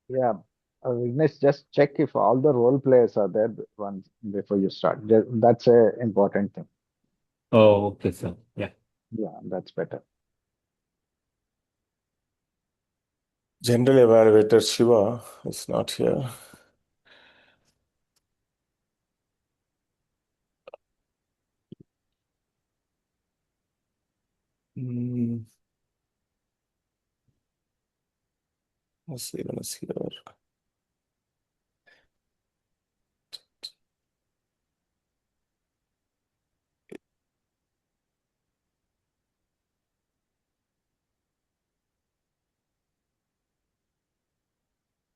Yeah. Vignesh, just check if all the role players are there once before you start. That's a important thing. Oh, okay, sir. Yeah. Yeah, that's better. General Evaluator Shiva is not here. Hmm. Sivan is here.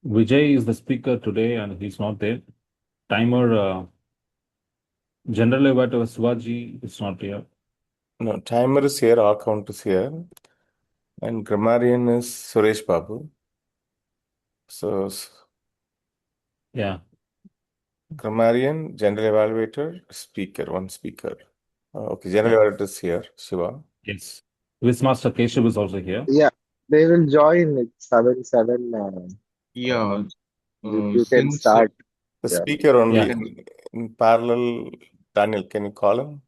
Vijay is the speaker today and he's not there. Timer, General Evaluator Siva G is not here. No, timer is here, our count is here. And grammarian is Suresh Babu. So Yeah. grammarian, general evaluator, speaker, one speaker. Okay, general Yeah. evaluator is here, Shiva. Yes. Quizmaster Keshav is also here. Yeah, they will join at 7. Yeah, You can since start. The Yeah. speaker you only Yeah. can, in parallel. Daniel, can you call him?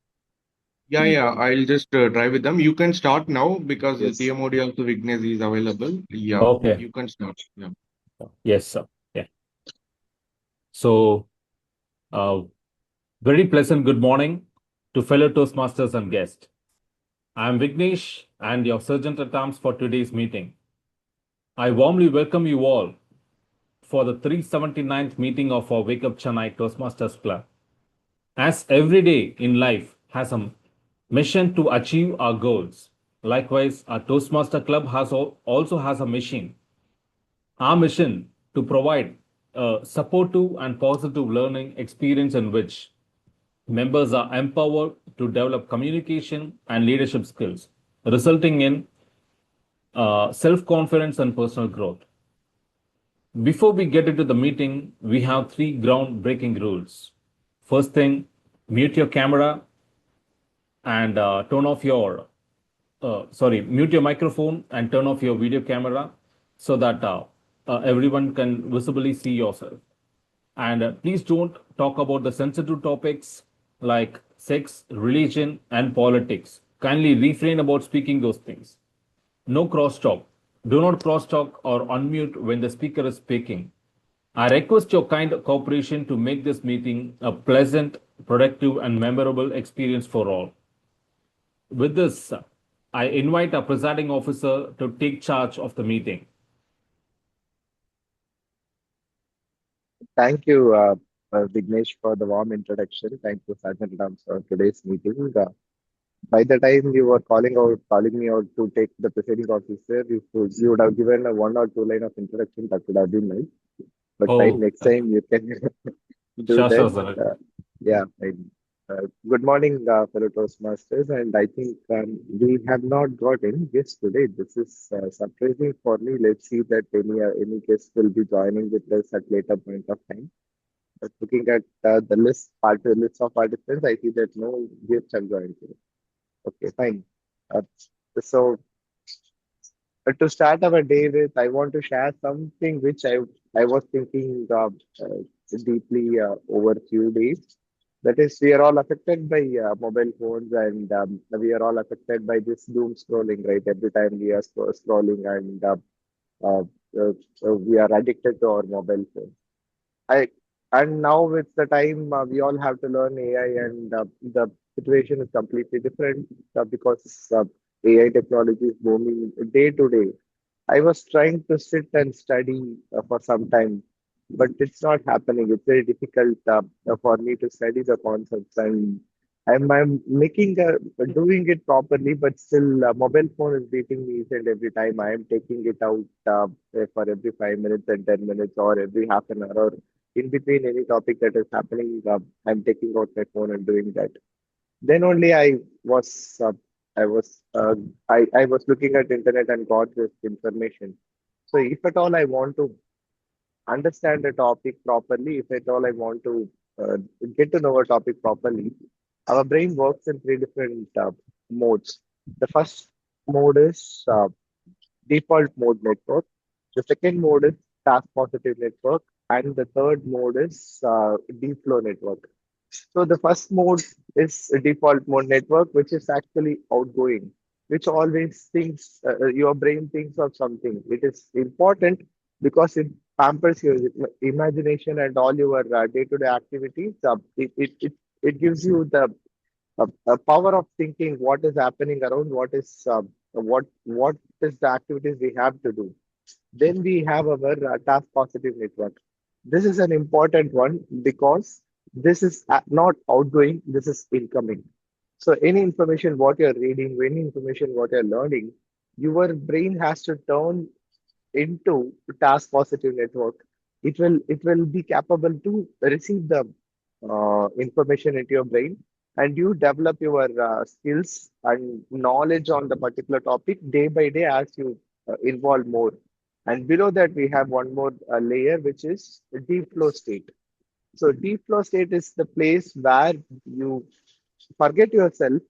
yeah, I'll just try with them. You can start now because the Yes. TMOD also Vignesh is available. Yeah, Okay. you can start. Yeah. Yes, sir. Yeah. So, uh, very pleasant good morning to fellow Toastmasters and guests. I'm Vignesh and your Sergeant at Arms for today's meeting. I warmly welcome you all for the 379th meeting of our Wake Up Chennai Toastmasters Club. As every day in life has a mission to achieve our goals, likewise, our Toastmaster Club also has a mission. Our mission to provide a supportive and positive learning experience in which members are empowered to develop communication and leadership skills, resulting in self confidence and personal growth. Before we get into the meeting, we have three groundbreaking rules. First thing, mute your camera and mute your microphone and turn off your video camera so that everyone can visibly see yourself. And please don't talk about the sensitive topics like sex, religion, and politics. Kindly refrain about speaking those things. No crosstalk. Do not crosstalk or unmute when the speaker is speaking. I request your kind cooperation to make this meeting a pleasant, productive, and memorable experience for all. With this, I invite our presiding officer to take charge of the meeting. Thank you, Vignesh, for the warm introduction. Thank you, Sergeant Adams, for today's meeting. By the time you were calling me out to take the presiding officer, you would have given a 1 or 2 line of introduction that would have been nice. But fine, Oh, next time you can do sure, that. sure, sir. Yeah, fine. Good morning, fellow Toastmasters. And I think we have not got any guests today. This is surprising for me. Let's see that any guests will be joining with us at later point of time. But looking at list of participants, I see that no guests have joined today. Okay, fine. Uh, so to start our day with, I want to share something which I was thinking deeply over few days. That is, we are all affected by mobile phones, and we are all affected by this doom scrolling, right? Every time we are scrolling, and uh, we are addicted to our mobile phone. I and now with the time we all have to learn AI, and the situation is completely different because AI technology is booming day to day. I was trying to sit and study for some time, but it's not happening. It's very difficult for me to study the concepts, and I'm making doing it properly, but still, mobile phone is beating me each and every time. I am taking it out for every 5 minutes and 10 minutes, or every half an hour, or in between any topic that is happening. I'm taking out my phone and doing that. Then only was uh, I was I was looking at internet and got this information. So if at all I want to understand a topic properly, if at all I want to uh, get to know a topic properly, our brain works in three different modes. The first mode is default mode network. The second mode is task positive network, and the third mode is deep flow network. So the first mode is a default mode network, which is actually outgoing, which always thinks your brain thinks of something. It is important because it pampers your imagination and all your day-to-day activities. It gives you the power of thinking what is happening around, what is the activities we have to do. Then we have our task positive network. This is an important one because this is not outgoing, this is incoming. So any information what you're reading, any information what you're learning, your brain has to turn into task positive network. It will be capable to receive the information into your brain, and you develop your skills and knowledge on the particular topic day by day as you involve more. And below that, we have one more layer, which is the deep flow state. So deep flow state is the place where you forget yourself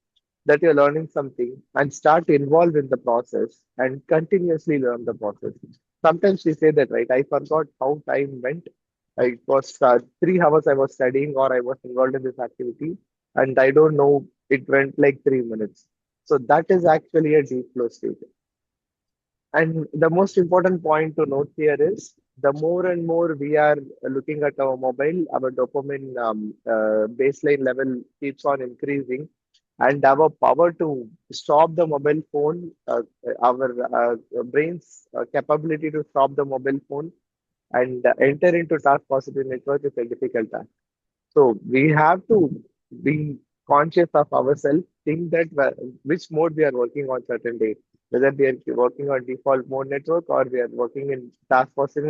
that you're learning something and start involved in the process and continuously learn the process. Sometimes we say that, right? I forgot how time went. I was 3 hours I was studying or I was involved in this activity, and I don't know, it went like 3 minutes. So that is actually a deep flow state. And the most important point to note here is the more and more we are looking at our mobile, our dopamine baseline level keeps on increasing, and our power to stop the mobile phone, our brain's capability to stop the mobile phone and enter into task positive network is a difficult task. So we have to be conscious of ourselves, think that which mode we are working on certain day, whether we are working on default mode network or we are working in task positive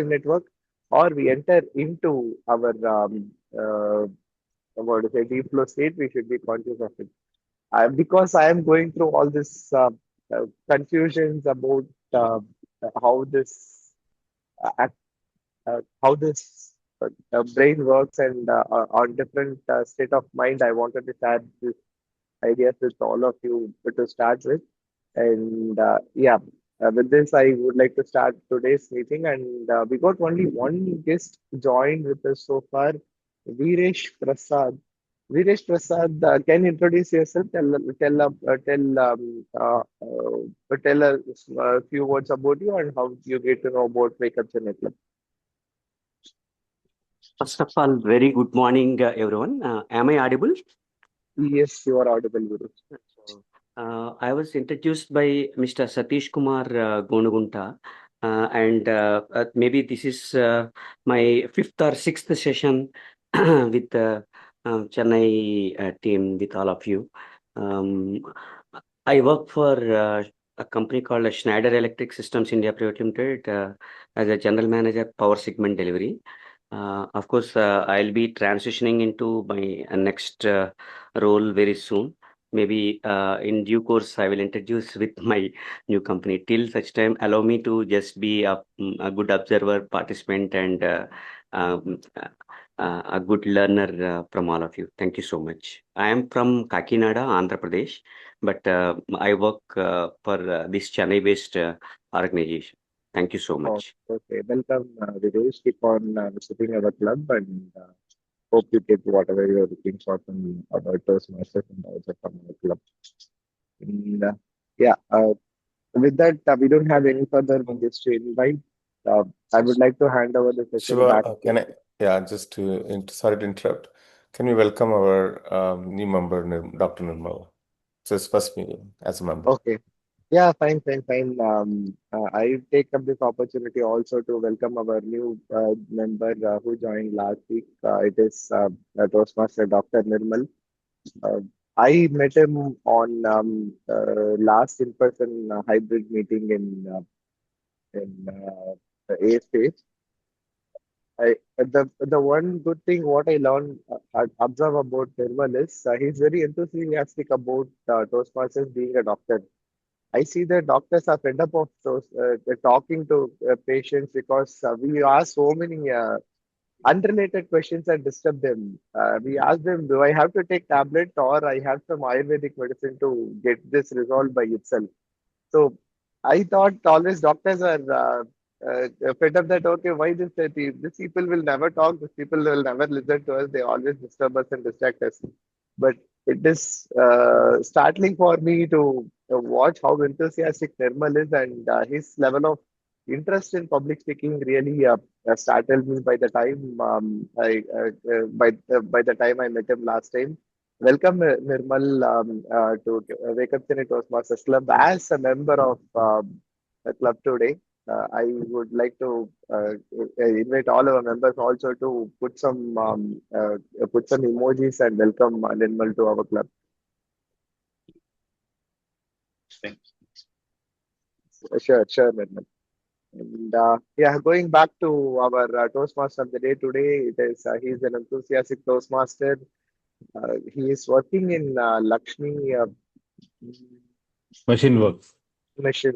network, or we enter into our what to say deep flow state. We should be conscious of it. Because I am going through all this confusions about how this how this brain works and on different state of mind. I wanted to share this ideas with all of you to start with. And with this, I would like to start today's meeting. And we got only one guest joined with us so far, Viresh Prasad. Viresh Prasad, can you introduce yourself? Tell us a few words about you and how you get to know about Wake Up Chennai Club. First of all, very good morning, everyone. Am I audible? Yes, you are audible, Viresh. I was introduced by Mr. Satish Kumar Gonugunta, and maybe this is my fifth or sixth session with the Chennai team with all of you. I work for a company called Schneider Electric Systems India Private Limited as a general manager, power segment delivery. Of course, I'll be transitioning into my next role very soon. Maybe in due course, I will introduce with my new company. Till such time, allow me to just be a good observer, participant, and a good learner from all of you. Thank you so much. I am from Kakinada, Andhra Pradesh, but I work for this Chennai-based organization. Thank you so much. Okay, welcome, Vijay. Keep on visiting our club, and hope you get whatever you're looking for from our Toastmasters and also from our club. And yeah, with that, we don't have any further guests to invite. I would like to hand over the session Shiva, back. can I? Yeah, just sorry to interrupt. Can we welcome our new member, Dr. Nirmal? It's his first meeting as a member. Okay. Yeah, fine, fine, fine. I take up this opportunity also to welcome our new member who joined last week. It is Toastmaster Dr. Nirmal. Uh, I met him on last in-person hybrid meeting in ASA. The one good thing what I learned observe about Nirmal is he's very enthusiastic about Toastmasters being a doctor. I see that doctors are fed up of those talking to patients because we ask so many unrelated questions that disturb them. We ask them, do I have to take tablet or I have some Ayurvedic medicine to get this resolved by itself? So I thought always doctors are fed up that okay, why these people will never talk, these people will never listen to us, they always disturb us and distract us. But it is startling for me to watch how enthusiastic Nirmal is, and his level of interest in public speaking really startled me by the time by the time I met him last time. Welcome, Nirmal, to Wake Up Chennai Toastmasters Club as a member of the club today. I would like to invite all our members also to put some emojis and welcome Nirmal to our club. Sure, Nirmal. And yeah, going back to our Toastmaster of the day today, it is he is an enthusiastic Toastmaster. He is working in Lakshmi Machine works.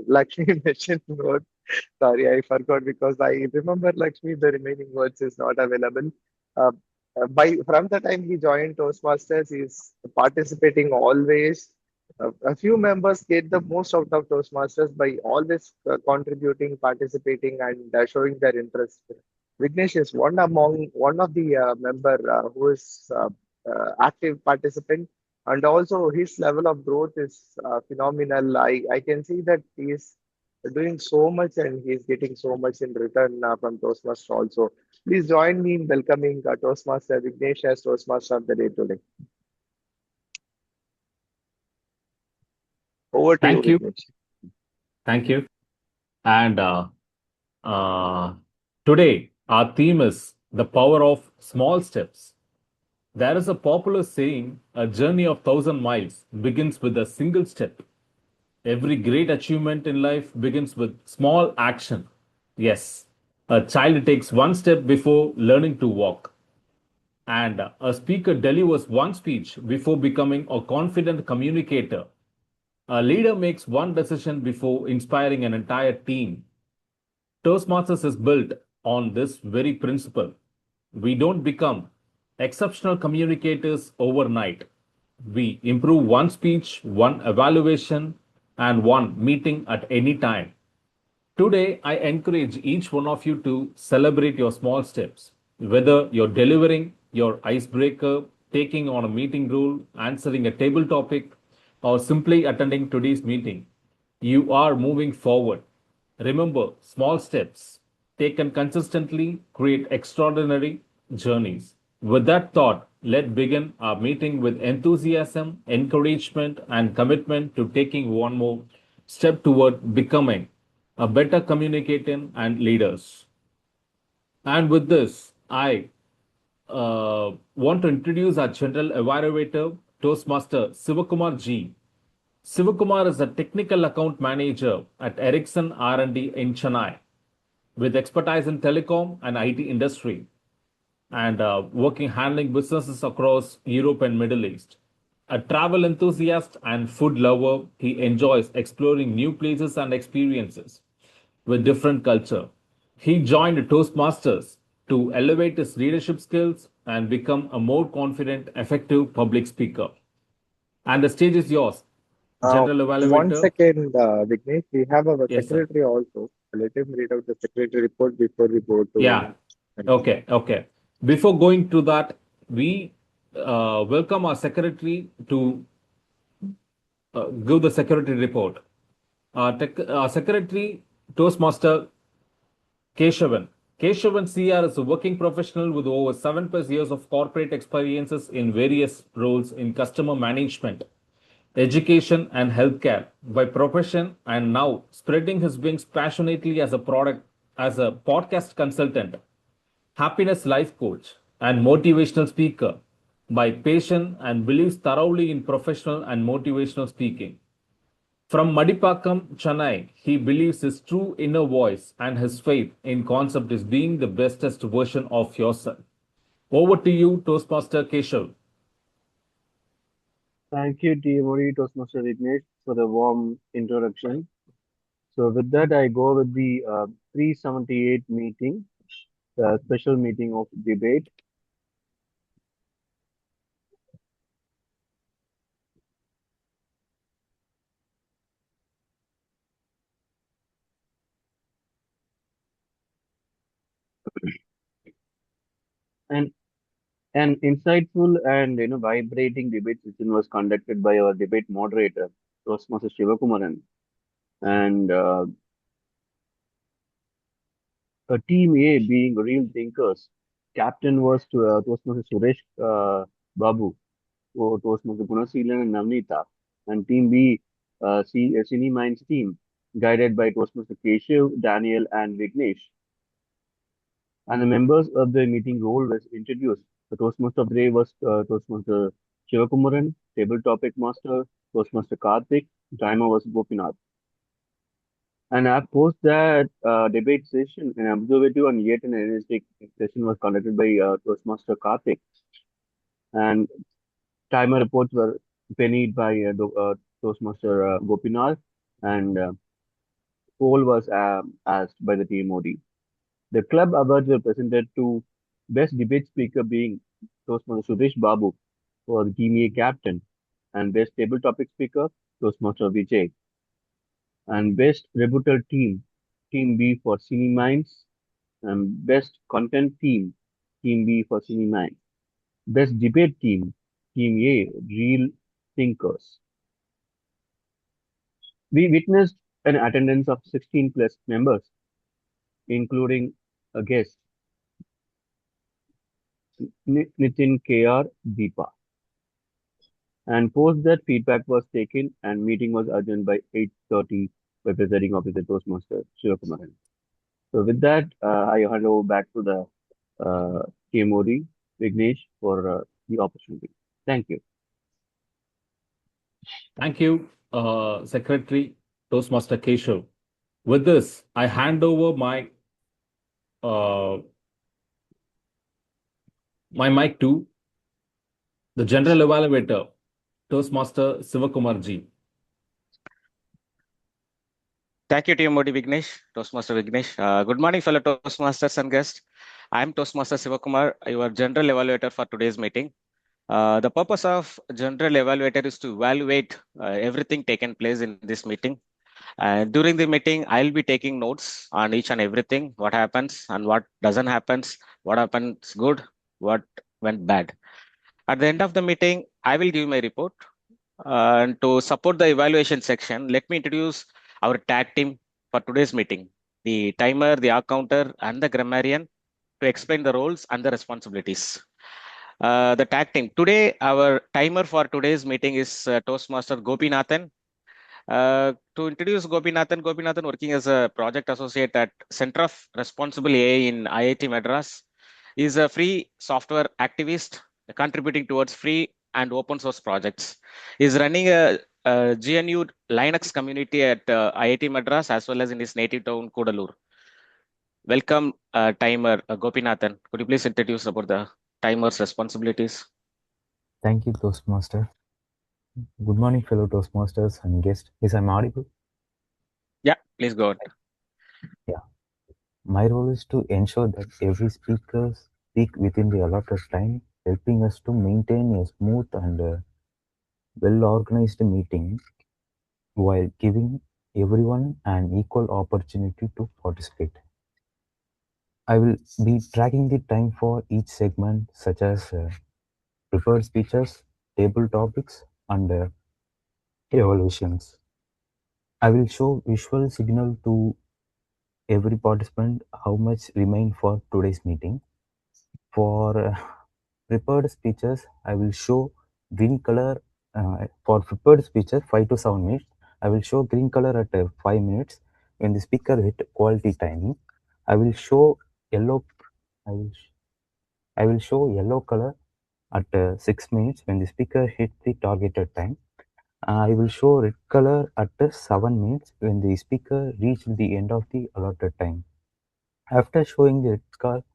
Lakshmi Mission Road. Sorry, I forgot because I remember Lakshmi, the remaining words is not available. Uh, by from the time he joined Toastmasters, he's participating always. A few members get the most out of Toastmasters by always contributing, participating, and showing their interest. Vignesh is one of the member who is active participant, and also his level of growth is phenomenal. I can see that he is doing so much and he's getting so much in return from Toastmaster also. Please join me in welcoming Toastmaster Vignesh as Toastmaster of the day today. Over to you, Thank you. Vignesh. Thank you. And uh, today, our theme is the power of small steps. There is a popular saying, a journey of 1,000 miles begins with a single step. Every great achievement in life begins with small action. Yes, a child takes one step before learning to walk, and a speaker delivers one speech before becoming a confident communicator. A leader makes one decision before inspiring an entire team. Toastmasters is built on this very principle. We don't become exceptional communicators overnight. We improve one speech, one evaluation, and one meeting at any time. Today, I encourage each one of you to celebrate your small steps. Whether you're delivering your icebreaker, taking on a meeting rule, answering a table topic, or simply attending today's meeting, you are moving forward. Remember, small steps taken consistently create extraordinary journeys. With that thought, let's begin our meeting with enthusiasm, encouragement, and commitment to taking one more step toward becoming a better communicator and leaders. And with this, I want to introduce our general evaluator, Toastmaster Sivakumar G. Sivakumar is a technical account manager at Ericsson R&D in Chennai, with expertise in telecom and IT industry, and working handling businesses across Europe and Middle East. A travel enthusiast and food lover, he enjoys exploring new places and experiences with different culture. He joined Toastmasters to elevate his leadership skills and become a more confident, effective public speaker. And the stage is yours, General One Evaluator. second, Vignesh, we have our Yes, sir. secretary also. Let him read out the secretary report before we go Yeah. to. Okay. Before going to that, we welcome our secretary to give the secretary report. Our secretary, Toastmaster Keshavan. Keshavan CR is a working professional with over 7+ years of corporate experiences in various roles in customer management, education, and healthcare by profession, and now spreading his wings passionately as a podcast consultant, happiness life coach, and motivational speaker by passion and believes thoroughly in professional and motivational speaking. From Madipakam, Chennai, he believes his true inner voice and his faith in concept is being the bestest version of yourself. Over to you, Toastmaster Keshav. Thank you, TMOD Toastmaster Vignesh, for the warm introduction. So with that, I go with the 378 meeting, the special meeting of debate. And an insightful and vibrating debate session was conducted by our debate moderator, Toastmaster Sivakumaran, and a team A being real thinkers. Captain was Toastmaster Suresh Babu, or Toastmaster Gunasilan and Navnita, and team B, Cine Minds team, guided by Toastmaster Keshav, Daniel, and Vignesh. And the members of the meeting role was introduced. The Toastmaster of the day was Toastmaster Sivakumaran, table topic master, Toastmaster Karthik, timer was Gopinath. And post that debate session, an observative and yet an energetic session was conducted by Toastmaster Karthik. And timer reports were pennied by Toastmaster Gopinath, and poll was asked by the team OD. The club awards were presented to best debate speaker being Toastmaster Suresh Babu for the Team A captain, and best table topic speaker Toastmaster Vijay, and best rebuttal team Team B for Cine Minds, and best content Team B for Cine Minds, best debate Team A Real Thinkers. We witnessed an attendance of 16 plus members, including a guest, Nitin KR Deepa. And post that feedback was taken and meeting was adjourned by 8:30 by presiding officer Toastmaster Sivakumaran. So with that, I hand over back to the TMOD Vignesh for the opportunity. Thank you. Thank you, Secretary Toastmaster Keshav. With this, I hand over uh, my mic to the General Evaluator, Toastmaster Sivakumar Ji. Thank you, Team Modi Vignesh, Toastmaster Vignesh. Good morning, fellow Toastmasters and guests. I am Toastmaster Sivakumar, your General Evaluator for today's meeting. The purpose of General Evaluator is to evaluate everything taken place in this meeting. During the meeting, I'll be taking notes on each and everything, what happens and what doesn't happen, what happens good, what went bad. At the end of the meeting, I will give my report. And to support the evaluation section, let me introduce our tag team for today's meeting, the timer, the arc counter, and the grammarian, to explain the roles and the responsibilities. The tag team. Today, our timer for today's meeting is Toastmaster Gopinathan. To introduce Gopinathan working as a project associate at Center of Responsible AI in IIT Madras. He is a free software activist contributing towards free and open source projects. He is running a GNU Linux community at IIT Madras as well as in his native town, Kudalur. Welcome, timer Gopinathan. Could you please introduce about the timer's responsibilities? Thank you, Toastmaster. Good morning, fellow Toastmasters and guests. Is I audible? Yeah, please go ahead. Yeah. My role is to ensure that every speaker speak within the allotted time, helping us to maintain a smooth and well-organized meeting while giving everyone an equal opportunity to participate. I will be tracking the time for each segment, such as preferred speeches, table topics, and evaluations. I will show visual signal to every participant how much remain for today's meeting. For prepared speeches, I will show green color for prepared speeches 5 to 7 minutes. I will show green color at 5 minutes when the speaker hit quality timing. I will show yellow. I will show yellow color at 6 minutes when the speaker hit the targeted time. I will show red color at 7 minutes when the speaker reached the end of the allotted time. After showing the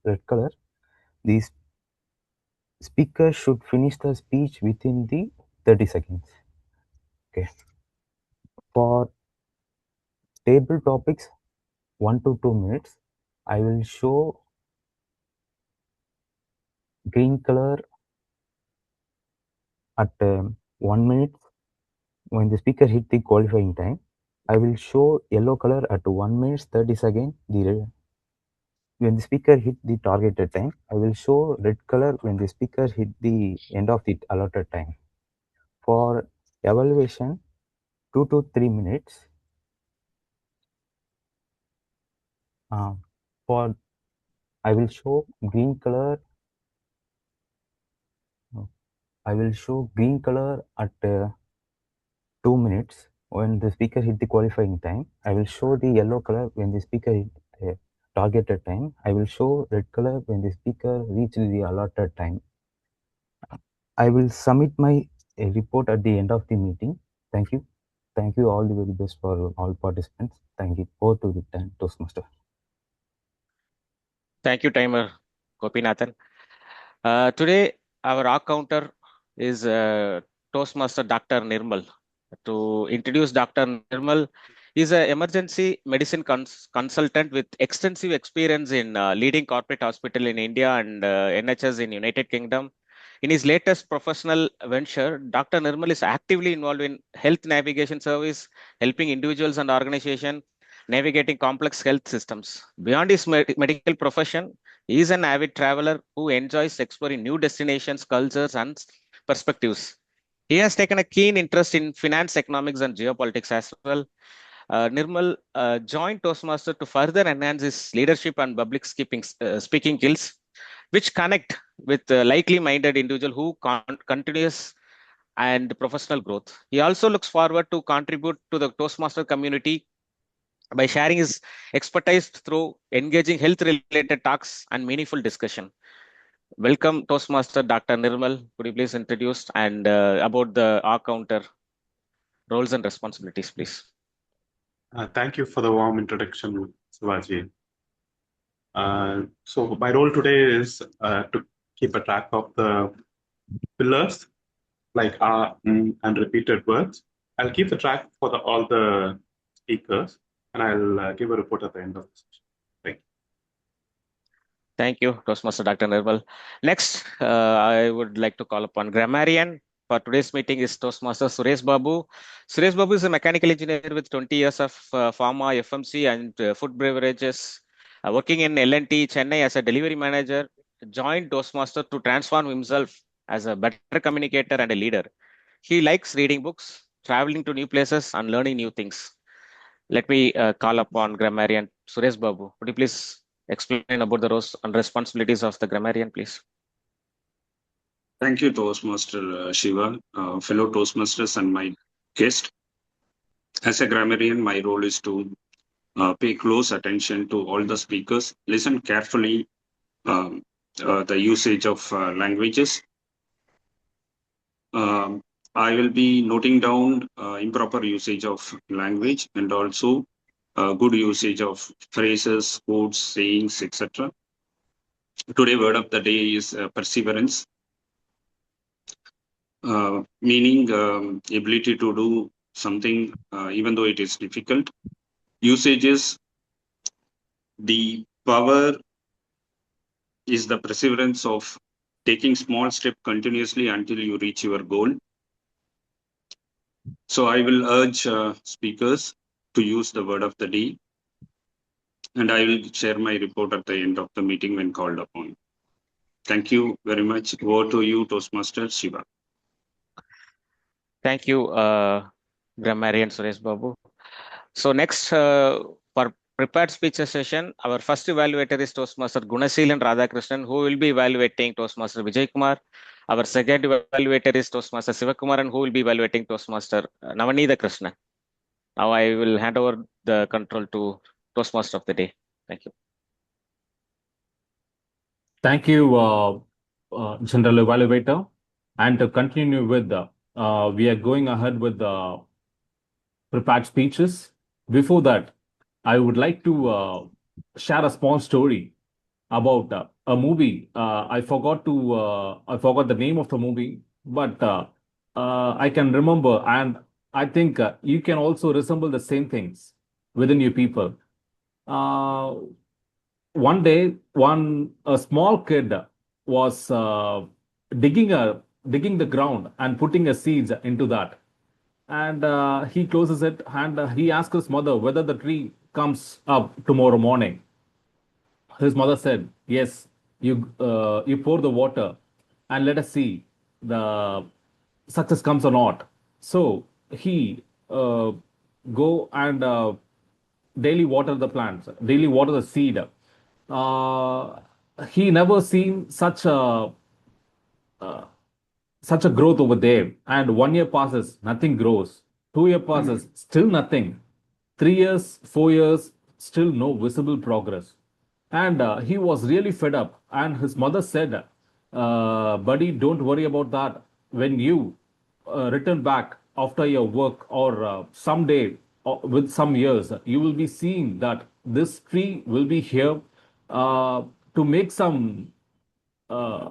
red color, the speaker should finish the speech within the 30 seconds. Okay. For table topics, 1 to 2 minutes, I will show green color at 1 minute when the speaker hit the qualifying time. I will show yellow color at 1 minute 30 seconds when the speaker hit the targeted time. I will show red color when the speaker hit the end of the allotted time. For evaluation, 2 to 3 minutes. For I will show green color. I will show green color at 2 minutes when the speaker hit the qualifying time. I will show the yellow color when the speaker hit the targeted time. I will show red color when the speaker reached the allotted time. I will submit my report at the end of the meeting. Thank you. Thank you all the very best for all participants. Thank you. Over to the Toastmaster. Thank you, timer Gopinathan. Today, our R counter is Toastmaster Dr. Nirmal. To introduce Dr. Nirmal, he's an emergency medicine consultant with extensive experience in leading corporate hospital in India and NHS in United Kingdom. In his latest professional venture, Dr. Nirmal is actively involved in health navigation service, helping individuals and organizations navigating complex health systems. Beyond his medical profession, he is an avid traveler who enjoys exploring new destinations, cultures, and perspectives. He has taken a keen interest in finance, economics, and geopolitics as well. Nirmal joined Toastmaster to further enhance his leadership and public speaking skills, which connect with likely-minded individual who continuous and professional growth. He also looks forward to contribute to the Toastmaster community by sharing his expertise through engaging health-related talks and meaningful discussion. Welcome, Toastmaster Dr. Nirmal. Could you please introduce and about the R counter roles and responsibilities, please? Thank you for the warm introduction, Siva G. So my role today is to keep a track of the pillars like and repeated words. I'll keep the track for all the speakers, and I'll give a report at the end of the session. Thank you. Thank you, Toastmaster Dr. Nirmal. Next, I would like to call upon Grammarian. For today's meeting is Toastmaster Suresh Babu. Suresh Babu is a mechanical engineer with 20 years of pharma, FMC, and food beverages. Working in L&T Chennai as a delivery manager, joined Toastmaster to transform himself as a better communicator and a leader. He likes reading books, traveling to new places, and learning new things. Let me call upon Grammarian Suresh Babu. Could you please explain about the roles and responsibilities of the Grammarian, please? Thank you, Toastmaster Shiva, fellow Toastmasters and my guest. As a grammarian, my role is to pay close attention to all the speakers, listen carefully the usage of languages. I will be noting down improper usage of language and also good usage of phrases, quotes, sayings, etc. Today, word of the day is perseverance. Meaning ability to do something even though it is difficult. Usage is the power is the perseverance of taking small step continuously until you reach your goal. So I will urge speakers to use the word of the day, and I will share my report at the end of the meeting when called upon. Thank you very much. Over to you, Toastmaster Shiva. Thank you, Grammarian Suresh Babu. So next, for prepared speeches session, our first evaluator is Toastmaster Gunasilan Radhakrishnan, who will be evaluating Toastmaster Vijay Kumar. Our second evaluator is Toastmaster Sivakumaran, who will be evaluating Toastmaster Navanitha Krishnan. Now I will hand over the control to Toastmaster of the day. Thank you. Thank you, General Evaluator. And to continue with we are going ahead with the prepared speeches. Before that, I would like to share a small story about a movie. I forgot the name of the movie, but I can remember, and I think you can also resemble the same things within your people. One day, a small kid was digging the ground and putting a seeds into that, and he closes it and he asks his mother whether the tree comes up tomorrow morning. his mother said, "Yes, you pour the water, and let us see the success comes or not." So he go and daily water the plants, daily water the seed. He never seen such a growth over there. And 1 year passes, nothing grows. 2 year passes, still nothing. 3 years, 4 years, still no visible progress. And he was really fed up. And his mother said, "Buddy, don't worry about that. When you return back after your work or someday with some years, you will be seeing that this tree will be here to make some uh,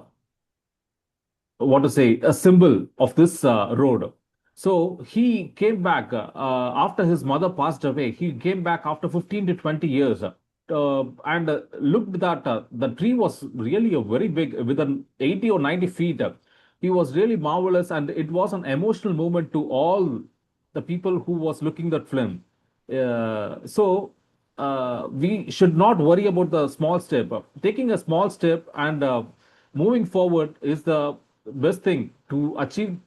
what to say, a symbol of this road." So he came back after his mother passed away. He came back after 15 to 20 years and looked that the tree was really a very big, with an 80 or 90 feet. He was really marvelous, and it was an emotional moment to all the people who was looking that film. So we should not worry about the small step. Taking a small step and moving forward is the best thing to achieve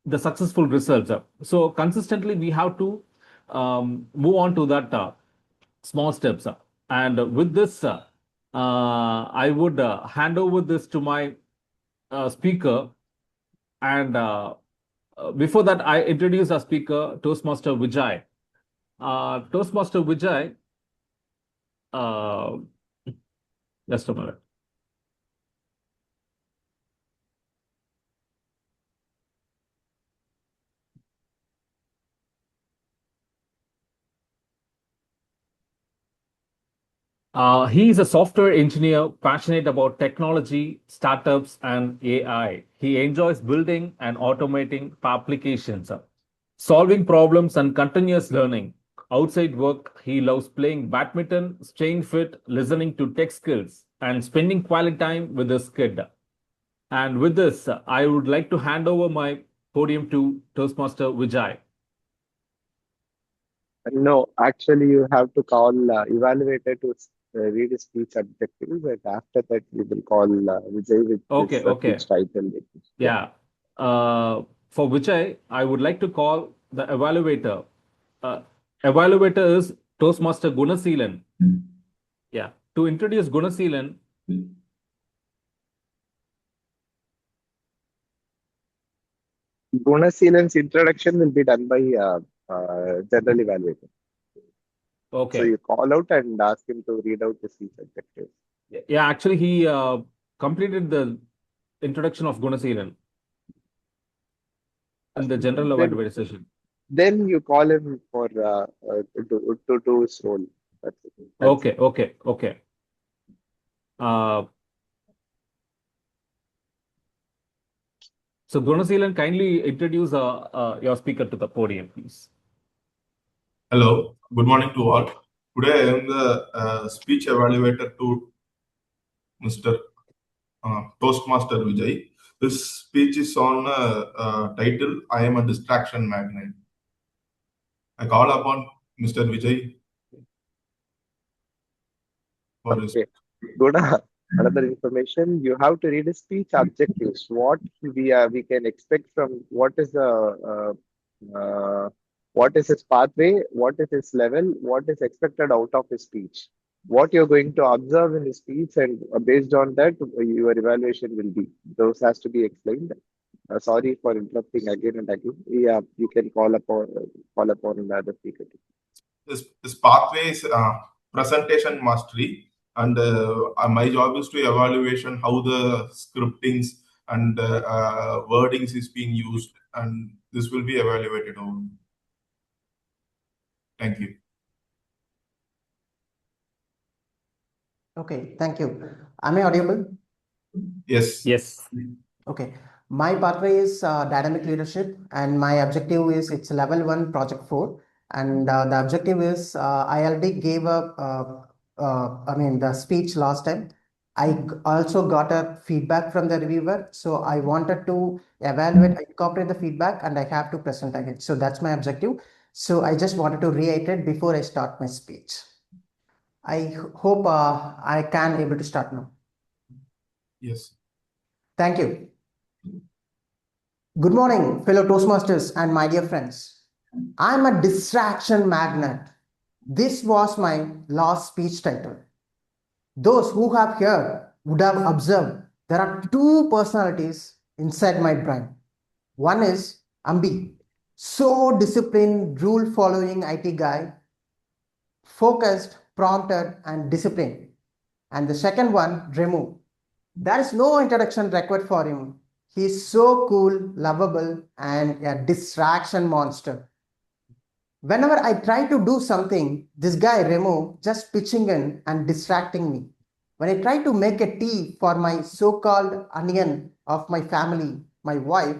the successful results. So consistently, we have to move on to that small steps. And with this, I would hand over this to my speaker. And before that, I introduce our speaker, Toastmaster Vijay. Toastmaster Vijay, uh, just a minute. He is a software engineer passionate about technology, startups, and AI. He enjoys building and automating applications, solving problems, and continuous learning. Outside work, he loves playing badminton, staying fit, listening to tech skills, and spending quality time with his kid. And with this, I would like to hand over my podium to Toastmaster Vijay. No, actually, you have to call Evaluator to read his speech objectives, and after that, we will call Vijay with Okay, his okay. speech title. Yeah. Yeah. For Vijay, I would like to call the evaluator. Uh, Evaluator is Toastmaster Gunaseelan. Yeah. To introduce Gunaseelan, Gunaseelan's introduction will be done by General Evaluator. So okay. you call out and ask him to read out the speech objectives. Yeah, actually, he completed the introduction of Gunaseelan in the general Then, evaluator session. then you call him for to do his role. That's it. That's Okay, okay, okay. Uh, so Gunaseelan, kindly introduce your speaker to the podium, please. Hello, good morning to all. Today I am the speech evaluator to Mr. Toastmaster Vijay. This speech is on title I am a distraction magnet. I call upon Mr. Vijay for his. Okay. Guna, another information, you have to read the speech objectives. What we can expect from what is his pathway, what is his level, what is expected out of his speech, what you're going to observe in his speech, and based on that, your evaluation will be. Those has to be explained. Sorry for interrupting again and again. Yeah, you can call upon another speaker. This pathway is presentation mastery, and my job is to evaluation how the scriptings and wordings is being used, and this will be evaluated over. Thank you. Okay, thank you. Am I audible? Yes. Yes. Okay. My pathway is dynamic leadership, and my objective is it's level 1, project 4. And the objective is I already gave the speech last time. I also got a feedback from the reviewer. So I wanted to evaluate, incorporate the feedback, and I have to present again. So that's my objective. So I just wanted to reiterate before I start my speech. I hope I can able to start now. Yes. Thank you. Good morning, fellow Toastmasters and my dear friends. I'm a distraction magnet. This was my last speech title. Those who have heard would have observed there are two personalities inside my brain. One is Ambi, so disciplined, rule-following IT guy, focused, prompted, and disciplined. And the second one, Remu. There is no introduction required for him. He's so cool, lovable, and a distraction monster. Whenever I try to do something, this guy Remo just pitching in and distracting me. When I try to make a tea for my so-called onion of my family, my wife,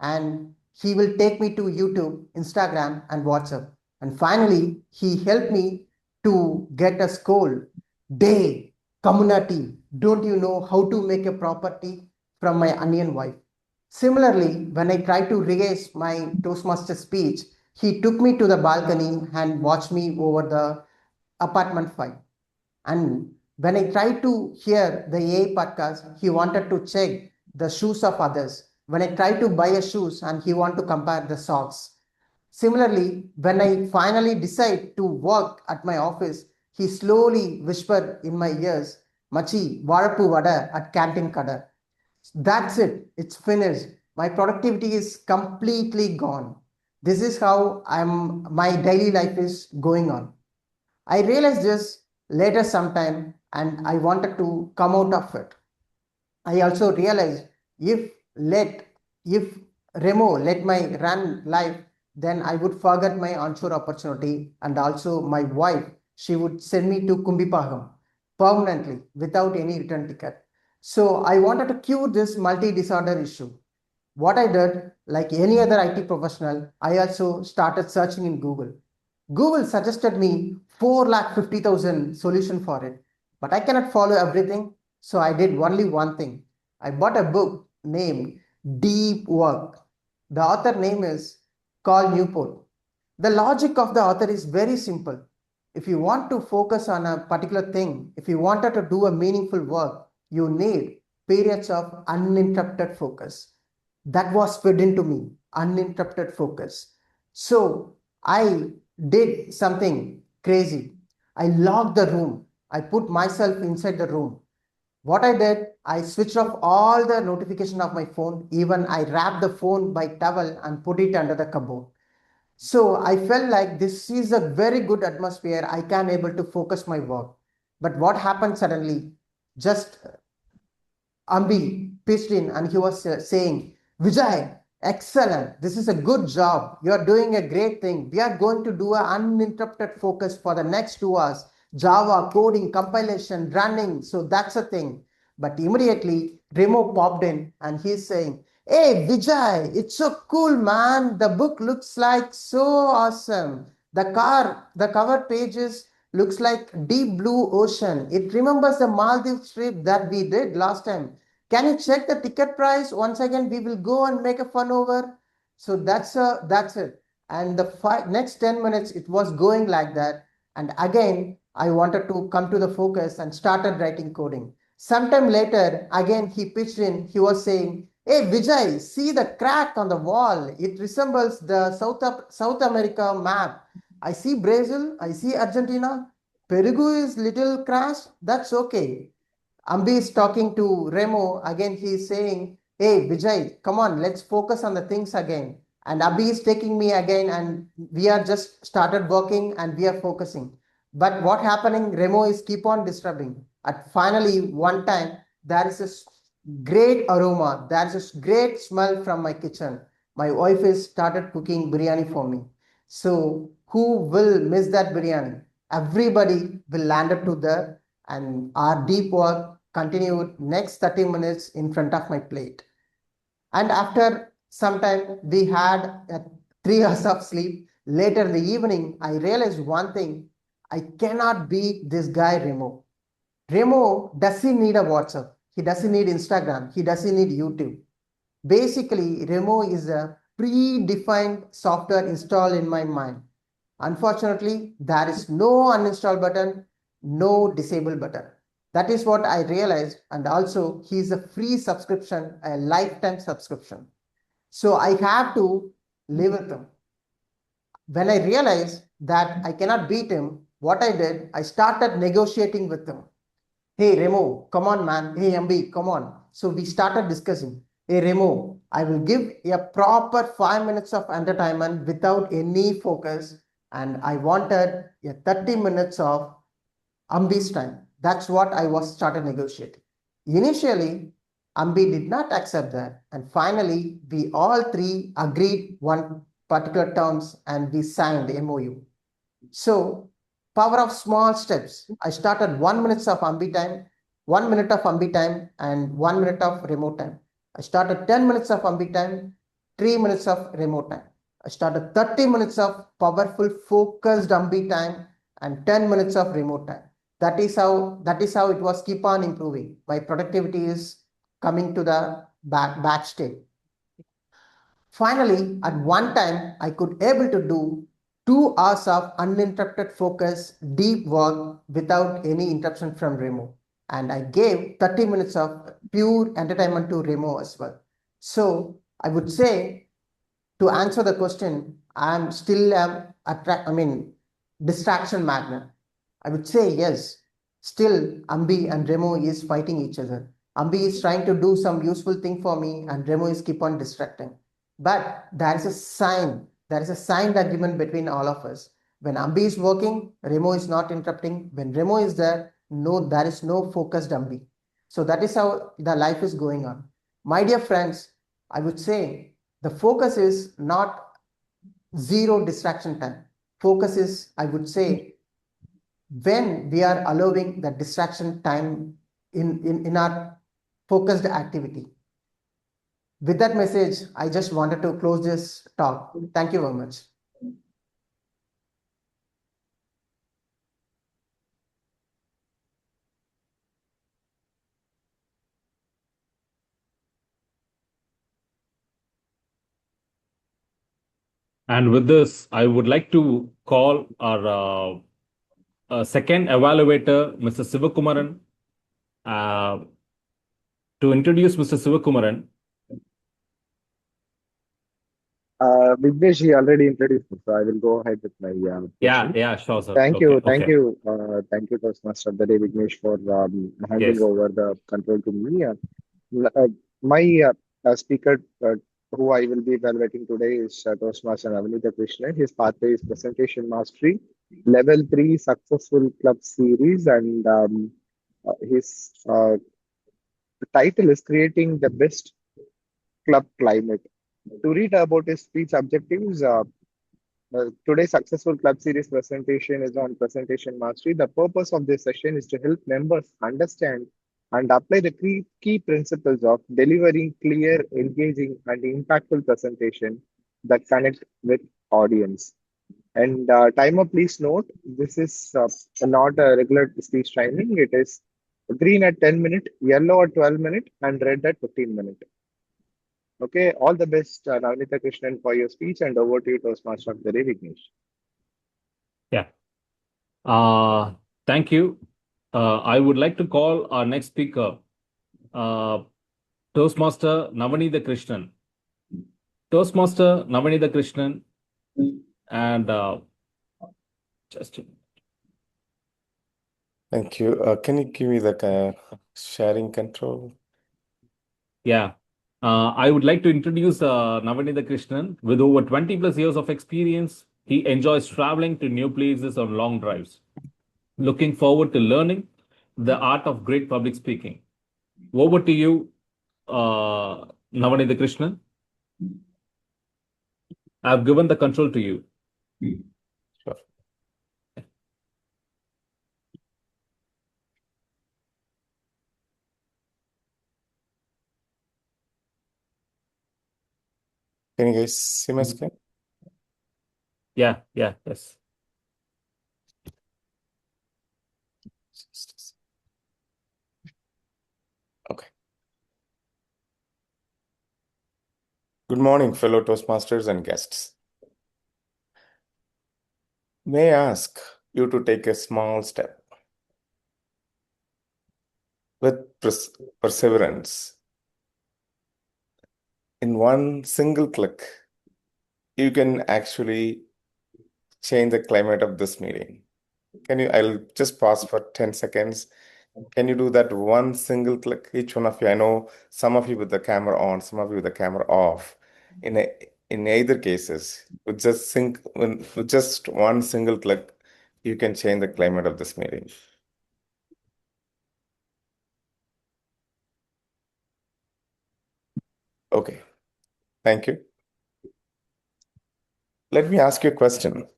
and he will take me to YouTube, Instagram, and WhatsApp. And finally, he helped me to get a scold. Day, community, don't you know how to make a property from my onion wife? Similarly, when I tried to rehearse my Toastmaster speech, he took me to the balcony and watched me over the apartment 5. And when I tried to hear the AI podcast, he wanted to check the shoes of others. When I tried to buy a shoes and he wanted to compare the socks. Similarly, when I finally decide to work at my office, he slowly whispered in my ears, Machi, Varapu Vada at Canteen Kada. That's it. It's finished. My productivity is completely gone. This is how my daily life is going on. I realized this later sometime and I wanted to come out of it. I also realized if Remo let my run life, then I would forget my onshore opportunity, and also my wife, she would send me to Kumbipagam permanently without any return ticket. So I wanted to cure this multi-disorder issue. What I did, like any other IT professional, I also started searching in Google. Google suggested me 4,50,000 solution for it, but I cannot follow everything. So I did only one thing. I bought a book named Deep Work. The author name is Carl Newport. The logic of the author is very simple. If you want to focus on a particular thing, if you wanted to do a meaningful work, you need periods of uninterrupted focus. That was fed into me, uninterrupted focus. So I did something crazy. I locked the room. I put myself inside the room. What I did, I switched off all the notification of my phone. Even I wrapped the phone by towel and put it under the cupboard. So I felt like this is a very good atmosphere. I can able to focus my work. But what happened suddenly? Just Ambi pitched in and he was saying, Vijay, excellent. This is a good job. You are doing a great thing. We are going to do an uninterrupted focus for the next 2 hours. Java, coding, compilation, running. So that's a thing. But immediately, Remo popped in and he's saying, hey, Vijay, it's so cool, man. The book looks like so awesome. The cover pages looks like deep blue ocean. It remembers the Maldives trip that we did last time. Can you check the ticket price? Once again, we will go and make a fun over. So that's it. And the next 10 minutes, it was going like that. And again, I wanted to come to the focus and started writing coding. Sometime later, again, he pitched in. He was saying, hey, Vijay, see the crack on the wall. It resembles the South America map. I see Brazil. I see Argentina. Peru is little crashed. That's okay. Ambi is talking to Remo. Again, he is saying, hey, Vijay, come on, let's focus on the things again. And Ambi is taking me again and we are just started working and we are focusing. But what happening, Remo is keep on disturbing. At finally, one time, there is a great aroma. There's a great smell from my kitchen. My wife is started cooking biryani for me. So who will miss that biryani? Everybody will land up to there and our deep work continued next 30 minutes in front of my plate. And after some time, we had 3 hours of sleep. Later in the evening, I realized one thing. I cannot beat this guy, Remo. Remo doesn't need a WhatsApp. He doesn't need Instagram. He doesn't need YouTube. Basically, Remo is a predefined software installed in my mind. Unfortunately, there is no uninstall button. no disable button. That is what I realized. And also, he's a free subscription, a lifetime subscription. So I have to live with him. When I realized that I cannot beat him, what I did, I started negotiating with him. Hey, Remo, come on, man. Hey, Ambi, come on. So we started discussing. Hey, Remo, I will give a proper 5 minutes of entertainment without any focus. And I wanted a 30 minutes of Ambi's time. That's what I was started negotiating. Initially, Ambi did not accept that. And finally, we all three agreed one particular terms and we signed the MOU. So, power of small steps. I started 1 minute of Ambi time, 1 minute of Ambi time, and 1 minute of remote time. I started 10 minutes of Ambi time, 3 minutes of remote time. I started 30 minutes of powerful, focused Ambi time, and 10 minutes of remote time. That is how it was keep on improving. My productivity is coming to the back state. Finally, at one time, I could able to do 2 hours of uninterrupted focus, deep work without any interruption from Remo. And I gave 30 minutes of pure entertainment to Remo as well. So I would say, to answer the question, I'm still distraction magnet. I would say yes. Still, Ambi and Remo is fighting each other. Ambi is trying to do some useful thing for me, and Remo is keep on distracting. But there is a sign. There is a signed agreement between all of us. When Ambi is working, Remo is not interrupting. When Remo is there, no, there is no focused Ambi. So that is how the life is going on. My dear friends, I would say the focus is not zero distraction time. Focus is, I would say, when we are allowing the distraction time in our focused activity. With that message, I just wanted to close this talk. Thank you very much. And with this, I would like to call our second evaluator, Mr. Sivakumaran, to introduce Mr. Sivakumaran. Vijay, he already introduced me, so I will go ahead with my question. Yeah, sure, sir. Thank Okay, you, okay. thank you, Toastmaster of the day, Vignesh, for handing Yes. over the control to me. My speaker, who I will be evaluating today, is Toastmaster Navanitha Krishnan. His pathway is Presentation Mastery, Level 3 Successful Club Series, and his title is Creating the Best Club Climate. To read about his speech objectives, today's Successful Club Series presentation is on Presentation Mastery. The purpose of this session is to help members understand and apply the key principles of delivering clear, engaging, and impactful presentation that connect with audience. And timer, please note, this is not a regular speech timing. It is green at 10 minutes, yellow at 12 minutes, and red at 15 minutes. Okay, all the best, Navnita Krishnan, for your speech, and over to you, Toastmaster of the day, Vignesh. Yeah. Thank you. I would like to call our next speaker, Toastmaster Navanitha Krishnan. Toastmaster Navanitha Krishnan, and just Thank you. Can you give me the sharing control? yeah. I would like to introduce Navanitha Krishnan. With over 20 plus years of experience, he enjoys traveling to new places on long drives. Looking forward to learning the art of great public speaking. Over to you, Navanitha Krishnan. I've given the control to you. Sure. Can you guys see my screen? Yeah, yes. Okay. Good morning, fellow Toastmasters and guests. May I ask you to take a small step with perseverance, in one single click, you can actually change the climate of this meeting. I'll just pause for 10 seconds. Can you do that one single click? Each one of you, I know some of you with the camera on, some of you with the camera off. In either cases, with just one single click, you can change the climate of this meeting. Okay, thank you. Let me ask you a question.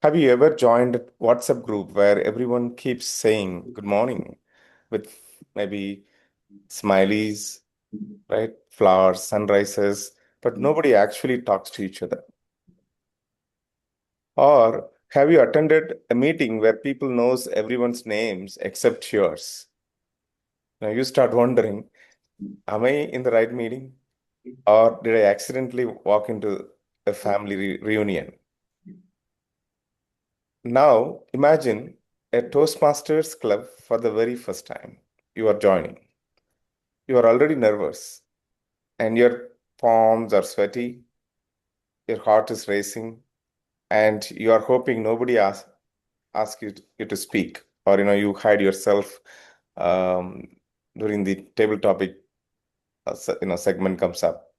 Have you ever joined a WhatsApp group where everyone keeps saying good morning with maybe smileys, right? Flowers, sunrises, but nobody actually talks to each other? Or have you attended a meeting where people knows everyone's names except yours? Now you start wondering, am I in the right meeting? Or did I accidentally walk into a family reunion? Now imagine a Toastmasters club for the very first time. You are joining. You are already nervous and your palms are sweaty, your heart is racing, and you are hoping nobody ask you to speak, or you hide yourself during the table topic segment comes up.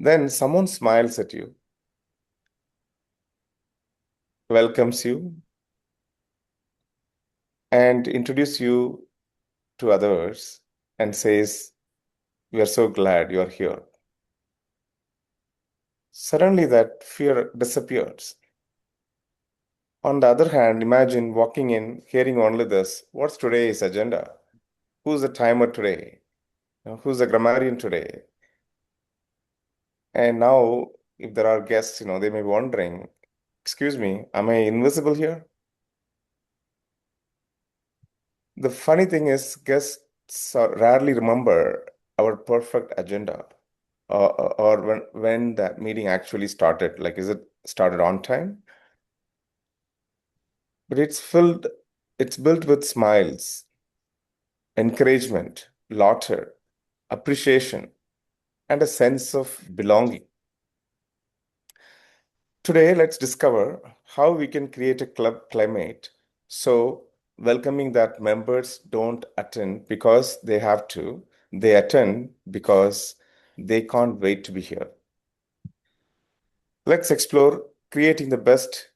Then someone smiles at you, welcomes you, and introduce you to others and says, "We are so glad you are here." Suddenly that fear disappears. On the other hand, imagine walking in, hearing only this: what's today's agenda? Who's the timer today? Who's the grammarian today? And now, if there are guests, they may be wondering, excuse me, am I invisible here? The funny thing is, guests rarely remember our perfect agenda or when that meeting actually started. Like, is it started on time? But it's built with smiles, encouragement, laughter, appreciation, and a sense of belonging. Today, let's discover how we can create a club climate so welcoming that members don't attend because they have to, they attend because they can't wait to be here. Let's explore creating the best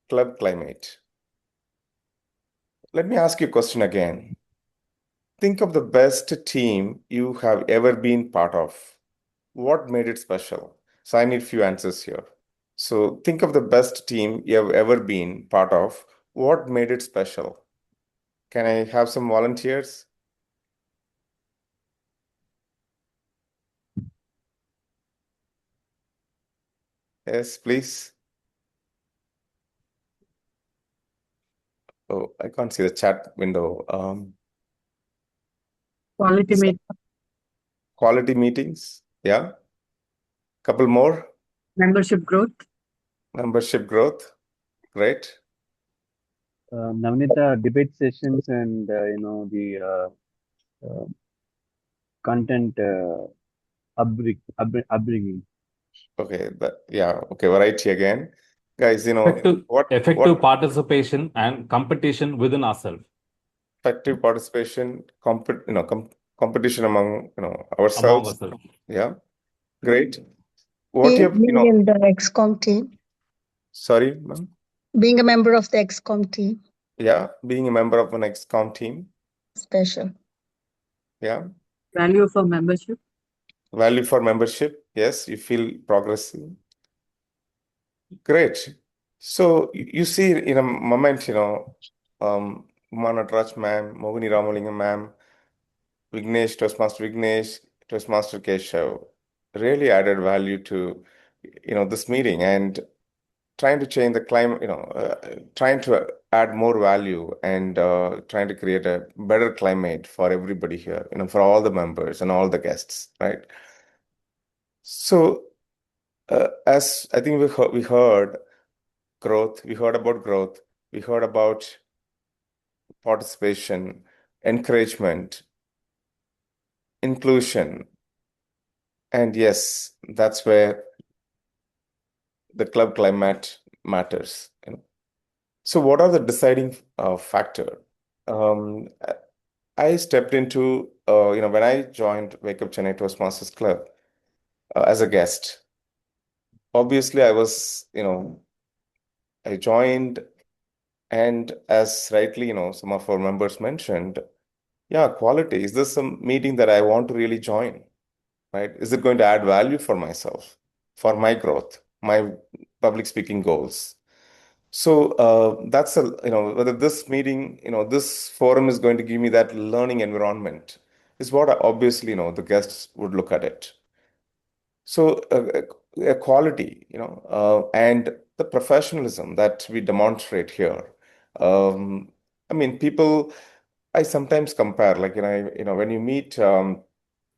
club climate. Let me ask you a question again. Think of the best team you have ever been part of. What made it special? So I need a few answers here. So think of the best team you have ever been part of. What made it special? Can I have some volunteers? Yes, please. Oh, I can't see the chat window. Quality meet. Quality meetings. Yeah. Couple more. Membership growth. Membership growth. Great. Navnita, debate sessions and the content upbringing. Okay. Okay. Variety again. Guys, Effective participation and competition within ourselves. Effective participation, competition among ourselves. Yeah. Great. Being in the XCOM team. Sorry, ma'am. Being a member of the XCOM team. Yeah, being a member of an XCOM team. Special. Yeah. Value for membership. Value for membership. Yes, you feel progressive. Great. So you see in a moment, Natraj ma'am, Mohini Ramalingam ma'am, Vignesh, Toastmaster Keshav really added value to, this meeting and trying to change the climate, trying to add more value and trying to create a better climate for everybody here, for all the members and all the guests, right? So, as I think we heard growth, we heard about growth, we heard about participation, encouragement, inclusion, and yes, that's where the club climate matters. So what are the deciding factor? I stepped into, when I joined Wake Up Chennai Toastmasters Club as a guest. Obviously, I joined, and as rightly, some of our members mentioned, yeah, quality. Is this a meeting that I want to really join? Right? Is it going to add value for myself, for my growth, my public speaking goals? So that's whether this meeting, this forum is going to give me that learning environment is what obviously, the guests would look at it. So quality, and the professionalism that we demonstrate here. I mean, people, I sometimes compare, like, when you meet,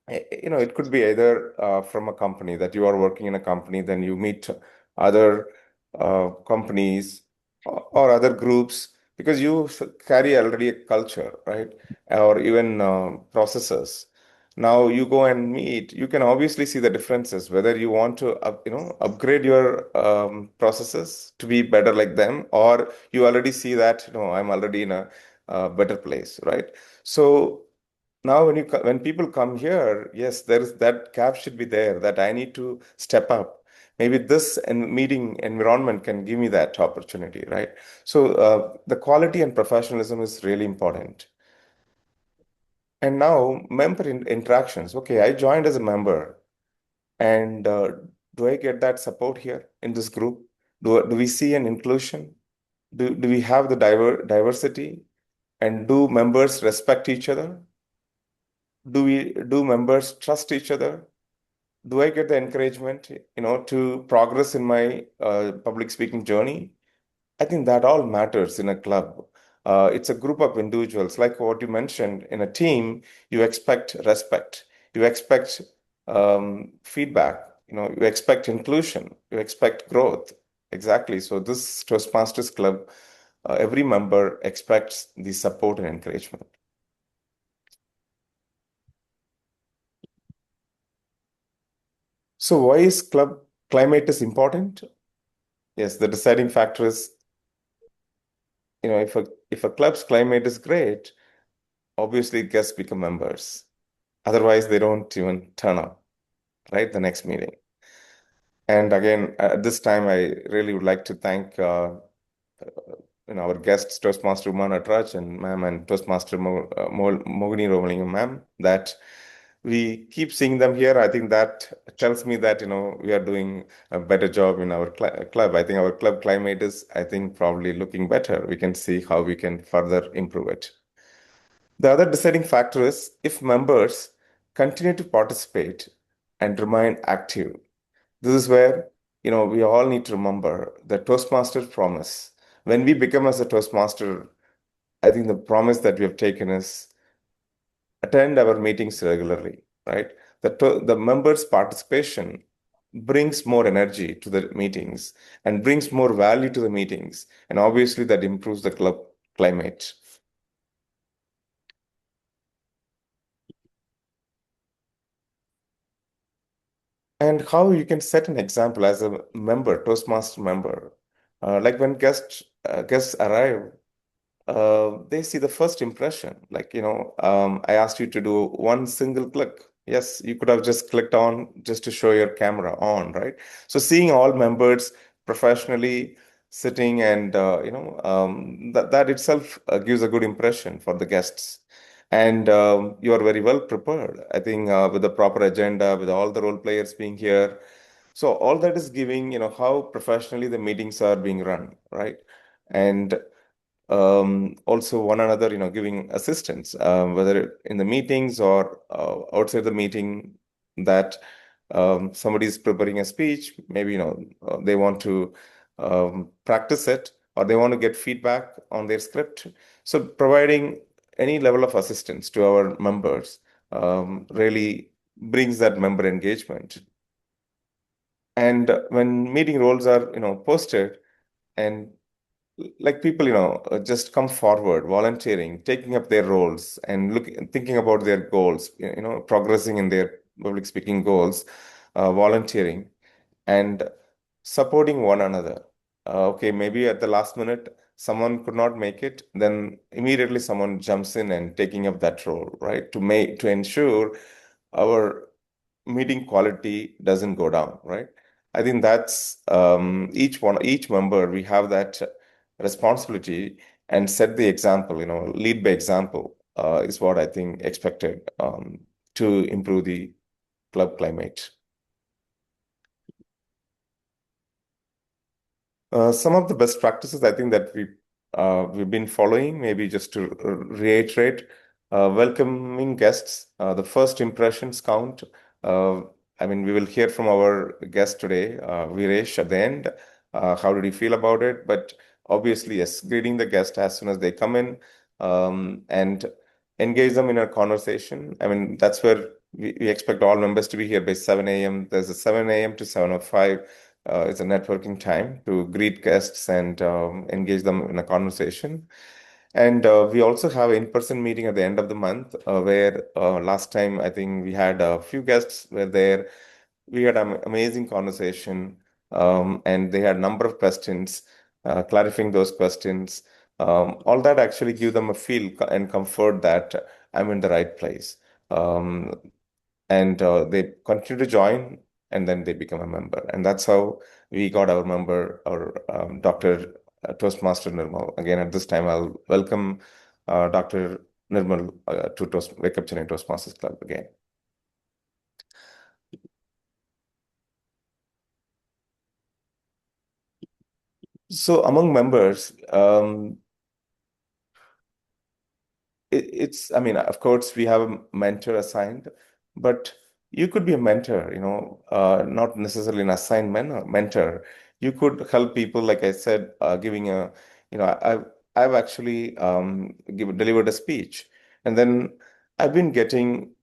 it could be either from a company that you are working in a company, then you meet other companies or other groups because you carry already a culture, right? Or even processes. Now you go and meet, you can obviously see the differences, whether you want to, upgrade your processes to be better like them, or you already see that, I'm already in a better place, right? So now when people come here, yes, there is that gap should be there, that I need to step up. Maybe this meeting environment can give me that opportunity, right? So the quality and professionalism is really important. And now member interactions. Okay, I joined as a member, and do I get that support here in this group? Do we see an inclusion? Do we have the diversity? And do members respect each other? Do members trust each other? Do I get the encouragement, to progress in my public speaking journey? I think that all matters in a club. It's a group of individuals, like what you mentioned. In a team, you expect respect, you expect feedback, you expect inclusion, you expect growth. Exactly. So this Toastmasters Club, every member expects the support and encouragement. So why is club climate is important? Yes, the deciding factor is, if a club's climate is great, obviously guests become members. Otherwise, they don't even turn up, right? The next meeting. And again, at this time, I really would like to thank our guests, Toastmaster Natraj and ma'am, and Toastmaster Mogini Romalingam ma'am, that we keep seeing them here. I think that tells me that, we are doing a better job in our club. I think our club climate is, probably looking better. We can see how we can further improve it. The other deciding factor is if members continue to participate and remain active. This is where, we all need to remember the Toastmaster promise. When we become as a Toastmaster, I think the promise that we have taken is attend our meetings regularly, right? The members' participation brings more energy to the meetings and brings more value to the meetings. And obviously that improves the club climate. And how you can set an example as a member, Toastmaster member. Like when guests arrive, they see the first impression. Like, I asked you to do one single click. Yes, you could have just clicked on just to show your camera on, right? So seeing all members professionally sitting and, that itself gives a good impression for the guests. And you are very well prepared, I think, with the proper agenda, with all the role players being here. So all that is giving, how professionally the meetings are being run, right? And also one another, giving assistance, whether in the meetings or outside the meeting, that somebody is preparing a speech, maybe, they want to practice it, or they want to get feedback on their script. So providing any level of assistance to our members really brings that member engagement. And when meeting roles are, posted, and like people, just come forward, volunteering, taking up their roles, and thinking about their goals, progressing in their public speaking goals, volunteering, and supporting one another. Okay, maybe at the last minute someone could not make it, then immediately someone jumps in and taking up that role, right? To ensure our meeting quality doesn't go down, right? I think that's each member, we have that responsibility and set the example, lead by example, is what I think expected to improve the club climate. Some of the best practices I think that we've been following, maybe just to reiterate, welcoming guests, the first impressions count. I mean, we will hear from our guest today, Viresh, at the end. How did he feel about it? But obviously, yes, greeting the guest as soon as they come in, and engage them in a conversation. I mean, that's where we expect all members to be here by 7 a.m. There's a 7 a.m. to 7:05. It's a networking time to greet guests and engage them in a conversation. And we also have an in-person meeting at the end of the month, where last time I think we had a few guests were there. We had an amazing conversation, and they had a number of questions, clarifying those questions. All that actually give them a feel and comfort that I'm in the right place. And they continue to join, and then they become a member. And that's how we got our member, our Dr. Toastmaster Nirmal. Again, at this time, I'll welcome Dr. Nirmal to Wake Up Chennai Toastmasters Club again. So among members, I mean, of course, we have a mentor assigned, but you could be a mentor, not necessarily an assigned mentor. You could help people, like I said, giving I've actually delivered a speech, and then I've been getting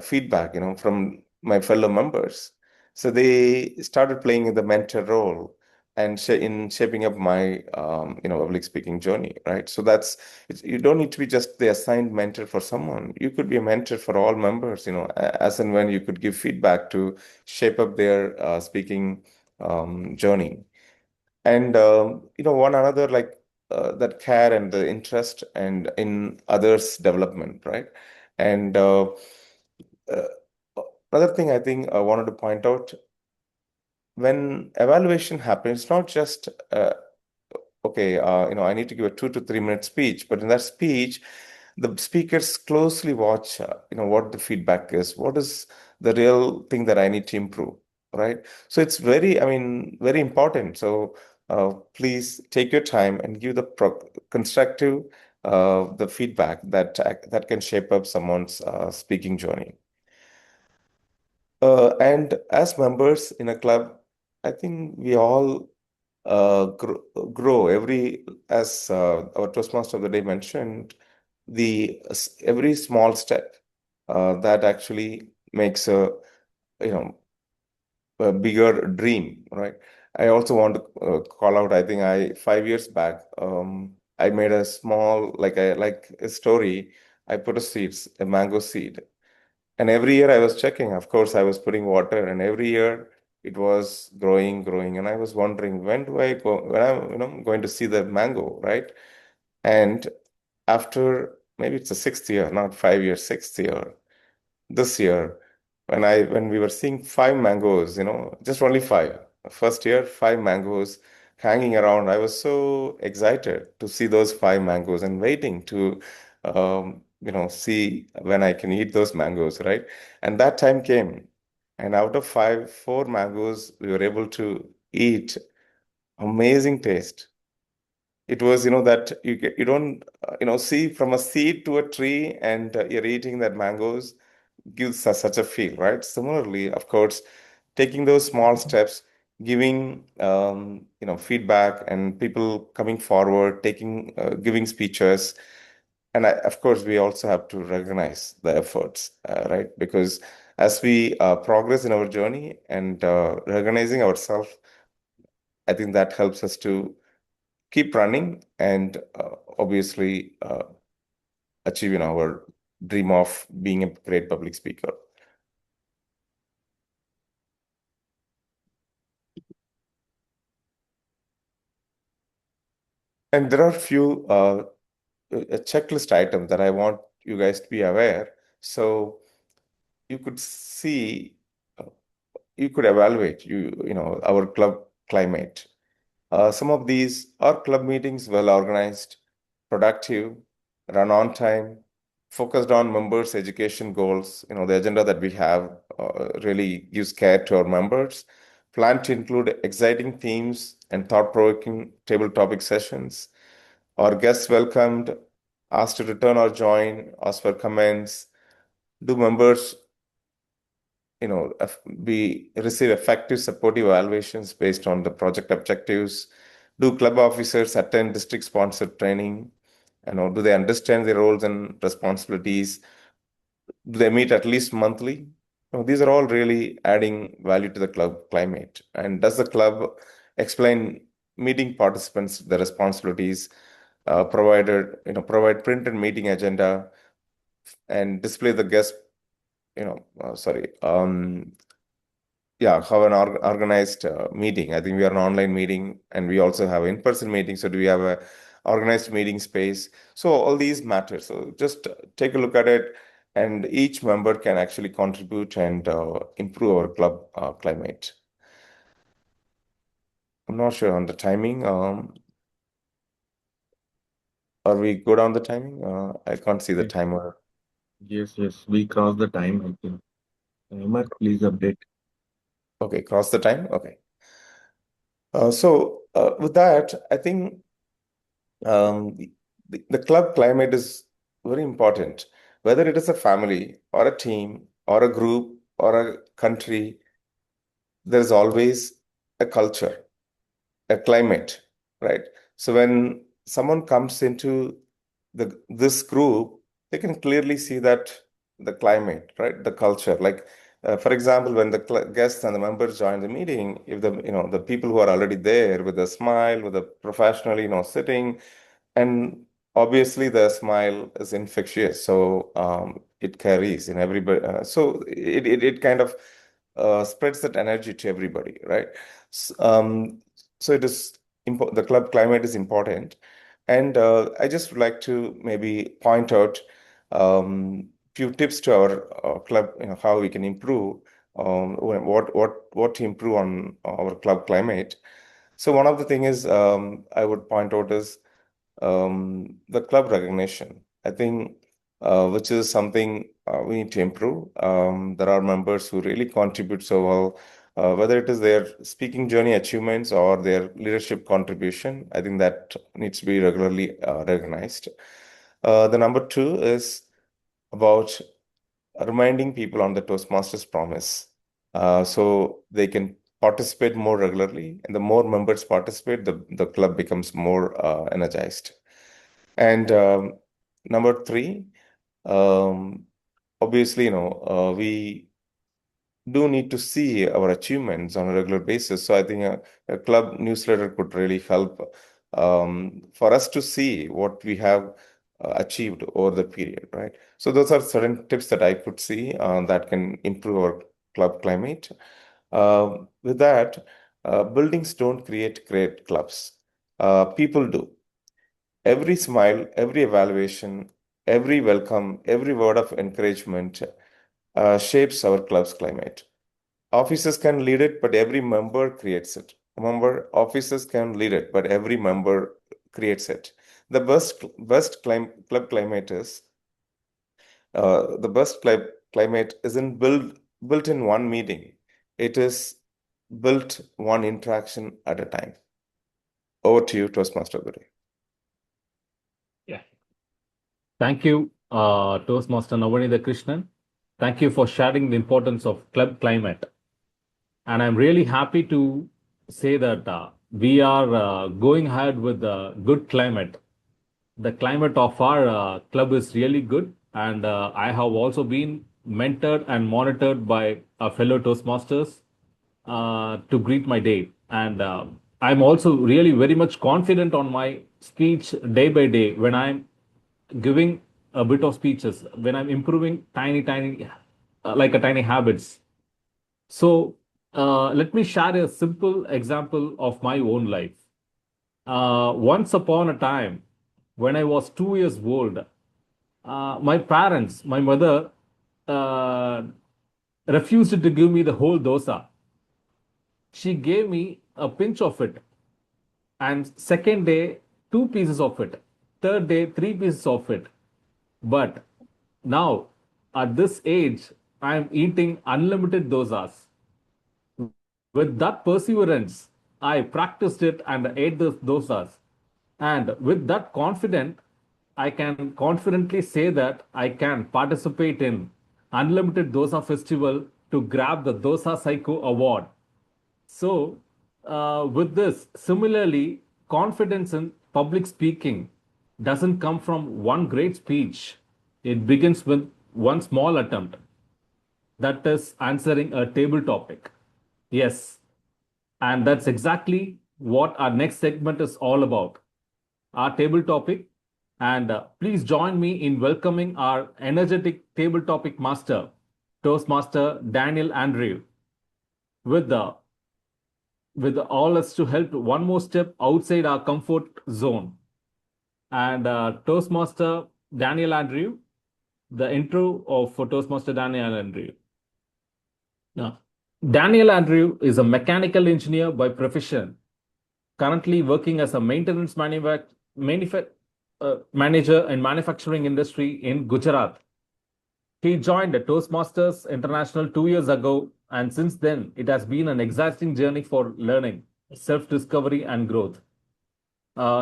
feedback, from my fellow members. So they started playing the mentor role and in shaping up my public speaking journey, right? So you don't need to be just the assigned mentor for someone. You could be a mentor for all members, as and when you could give feedback to shape up their speaking journey. And one another, like that care and the interest and in others' development, right? And another thing I think I wanted to point out, when evaluation happens, it's not just okay, I need to give a 2 to 3 minute speech, but in that speech, the speakers closely watch, what the feedback is, what is the real thing that I need to improve, right? So it's very important. So please take your time and give the constructive the feedback that can shape up someone's speaking journey. And as members in a club, I think we all grow as our Toastmaster of the day mentioned, every small step that actually makes a bigger dream, right? I also want to call out, I think 5 years back, I made a small, like a story. I put a mango seed. And every year I was checking, of course, I was putting water, and every year it was growing. And I was wondering, when I'm going to see the mango, right? And after maybe it's the 6th year, not 5 years, 6th year, this year, when we were seeing 5 mangoes, just only 5. First year, 5 mangoes hanging around. I was so excited to see those 5 mangoes and waiting to see when I can eat those mangoes, right? And that time came. And out of 4 mangoes, we were able to eat. Amazing taste. It was, that you don't, see from a seed to a tree, and you're eating that mangoes gives us such a feel, right? Similarly, of course, taking those small steps, giving feedback, and people coming forward, giving speeches, and of course, we also have to recognize the efforts, right? Because as we progress in our journey and recognizing ourselves, I think that helps us to keep running and obviously achieving our dream of being a great public speaker. And there are few a checklist items that I want you guys to be aware. So you could see, you could evaluate our club climate. Some of these are club meetings well organized, productive, run on time, focused on members' education goals. The agenda that we have really gives care to our members. Plan to include exciting themes and thought-provoking table topic sessions. Our guests welcomed, asked to return or join, ask for comments. Do members we receive effective supportive evaluations based on the project objectives? Do club officers attend district sponsored training? Do they understand their roles and responsibilities? Do they meet at least monthly? These are all really adding value to the club climate. And does the club explain meeting participants the responsibilities, provide printed meeting agenda, and display the guest have an organized meeting. I think we are an online meeting and we also have in-person meeting. So do we have a organized meeting space? So all these matter. So just take a look at it, and each member can actually contribute and improve our club climate. I'm not sure on the timing. Are we good on the timing? I can't see the timer. Yes, we crossed the time, I think. Please update. Okay, cross the time. Okay. So with that, I think the club climate is very important. Whether it is a family or a team or a group or a country, there's always a culture, a climate, right? So when someone comes into this group, they can clearly see that the climate, right? The culture. Like, for example, when the guests and the members join the meeting, if the people who are already there with a smile, with a professionally, sitting, and obviously the smile is infectious, so it carries in everybody. So it kind of spreads that energy to everybody, right? So it is the club climate is important. And I just would like to maybe point out few tips to our club, how we can improve, what to improve on our club climate. So one of the thing is I would point out is the club recognition. I think which is something we need to improve. There are members who really contribute so well, whether it is their speaking journey achievements or their leadership contribution. I think that needs to be regularly recognized. The number two is about reminding people on the Toastmasters promise, so they can participate more regularly. And the more members participate, the club becomes more energized. And number three, obviously, we do need to see our achievements on a regular basis. So I think a club newsletter could really help for us to see what we have achieved over the period, right? So those are certain tips that I could see that can improve our club climate. With that, buildings don't create great clubs. People do. Every smile, every evaluation, every welcome, every word of encouragement shapes our club's climate. Officers can lead it, but every member creates it. Officers can lead it, but every member creates it. The club climate is climate isn't built in one meeting. It is built one interaction at a time. Over to you, Toastmaster Vijay. Yeah. Thank you, Toastmaster Navanitha Krishnan. Thank you for sharing the importance of club climate. And I'm really happy to say that we are going ahead with a good climate. The climate of our club is really good. And I have also been mentored and monitored by fellow Toastmasters to greet my day. And I'm also really very much confident on my speech day by day when I'm giving a bit of speeches, when I'm improving tiny, like a tiny habits. So let me share a simple example of my own life. Once upon a time, when I was 2 years old, my parents, my mother, uh, refused to give me the whole dosa. She gave me a pinch of it, and second day, two pieces of it, third day, three pieces of it. But now, at this age, I am eating unlimited dosas. With that perseverance, I practiced it and ate those dosas. And with that confidence, I can confidently say that I can participate in Unlimited Dosa Festival to grab the Dosa Psycho Award. So, with this, similarly, confidence in public speaking doesn't come from one great speech. It begins with one small attempt, that is answering a table topic. Yes, and that's exactly what our next segment is all about, our table topic. And please join me in welcoming our energetic table topic master, Toastmaster Daniel Andrew, with the with all us to help one more step outside our comfort zone. And Toastmaster Daniel Andrew, the intro of Toastmaster Daniel Andrew. Yeah. Daniel Andrew is a mechanical engineer by profession, currently working as a maintenance manager in manufacturing industry in Gujarat. He joined Toastmasters International 2 years ago, and since then, it has been an exciting journey for learning, self-discovery, and growth.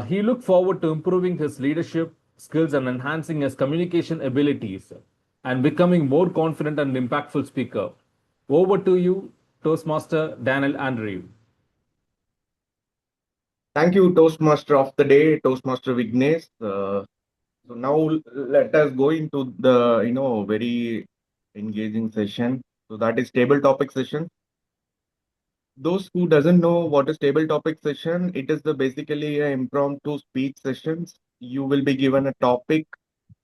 He looked forward to improving his leadership skills and enhancing his communication abilities and becoming more confident and impactful speaker. Over to you, Toastmaster Daniel Andrew. Thank you, Toastmaster of the day, Toastmaster Vignesh. So now let us go into the very engaging session. So that is table topic session. Those who doesn't know what is table topic session, it is the basically a impromptu speech sessions. You will be given a topic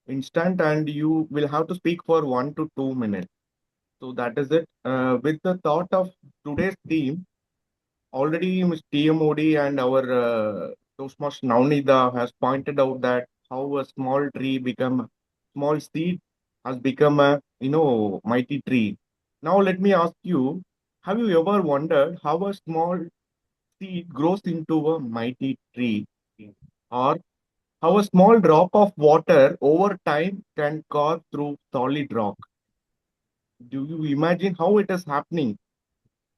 instant and you will have to speak for 1 to 2 minutes. So that is it. With the thought of today's theme, already Ms. TMOD and our Toastmaster Navnida has pointed out that how a small tree become small seed has become a mighty tree. Now let me ask you, have you ever wondered how a small seed grows into a mighty tree, or how a small drop of water over time can carve through solid rock? Do you imagine how it is happening?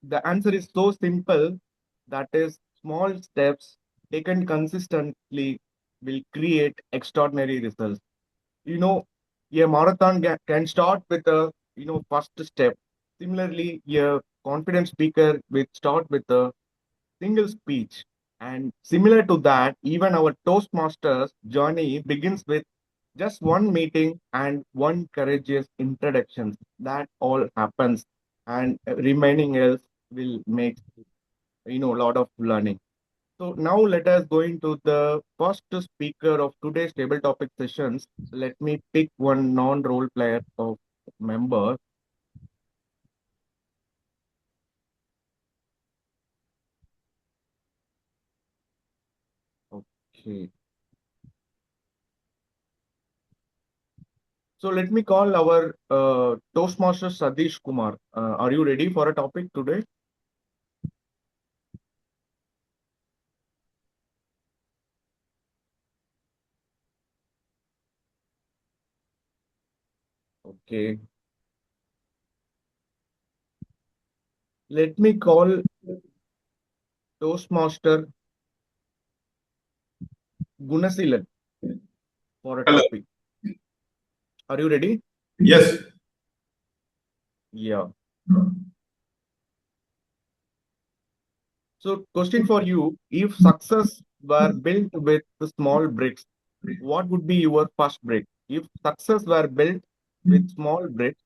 The answer is so simple, that is, small steps taken consistently will create extraordinary results. You know, a marathon can start with a first step. Similarly, a confident speaker will start with a single speech. And similar to that, even our Toastmasters journey begins with just one meeting and one courageous introduction. That all happens, and remaining else will make a lot of learning. So now let us go into the first speaker of today's table topic sessions. Let me pick one non-role player of member. Okay. So let me call our Toastmaster Satish Kumar. Are you ready for a topic today? Okay. Let me call Toastmaster Gunasilan for a Hello. topic. Are you ready? Yes. Yeah. So question for you, if success were built with the small bricks, what would be your first brick? If success were built with small bricks,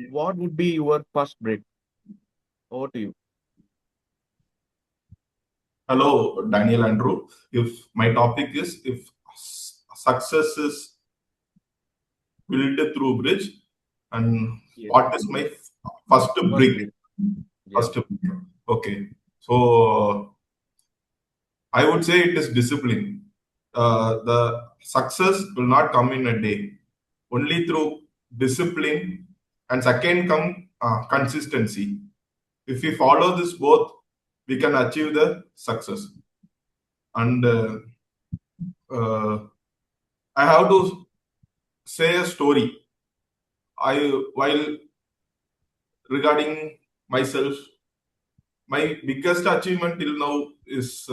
what would be your first brick? Over to you. hello, Daniel Andrew. If my topic is if success is built through bridge, and Yes. what is my first brick? Brick. Yeah. First brick. Okay. So I would say it is discipline. The success will not come in a day. Only through discipline, and second come consistency. If we follow this both, we can achieve the success. And I have to say a story. While regarding myself, my biggest achievement till now is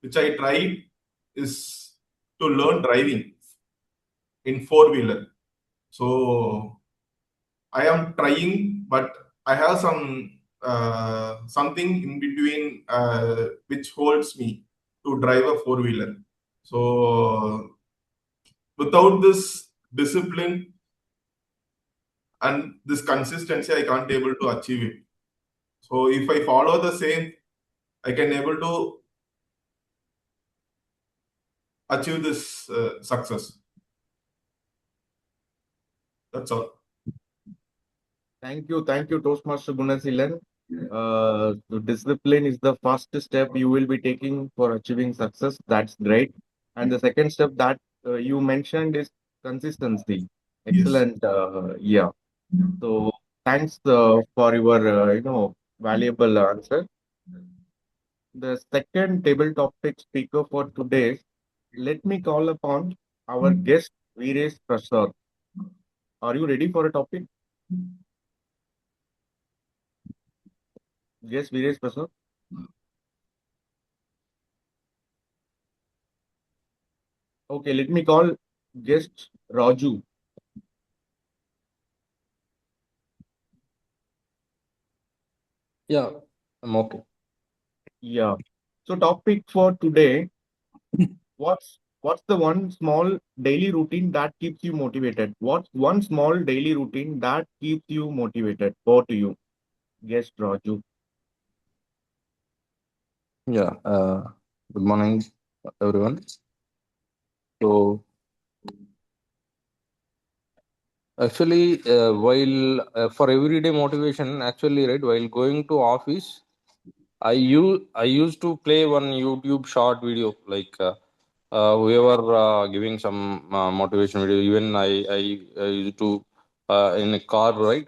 which I tried is to learn driving in four-wheeler. So I am trying, but I have something in between which holds me to drive a four-wheeler. So without this discipline and this consistency, I can't able to achieve it. So if I follow the same, I can able to achieve this success. That's all. Thank you, Toastmaster Gunasilan. The discipline is the first step you will be taking for achieving success. That's great. And the second step that you mentioned is consistency. Excellent. Yeah. So thanks for your valuable answer. The second table topic speaker for today, let me call upon our guest Veeresh Prasad. Are you ready for a topic? Yes, Veeresh Prasad. Okay, let me call guest Raju. Yeah, I'm okay. Yeah. So topic for today, what's the one small daily routine that keeps you motivated? What's one small daily routine that keeps you motivated? Over to you, guest Raju. Yeah, good morning, everyone. So, actually, while for everyday motivation, actually, right, while going to office, I used to play one YouTube short video, like whoever giving some motivation video. Even I used to in a car, right?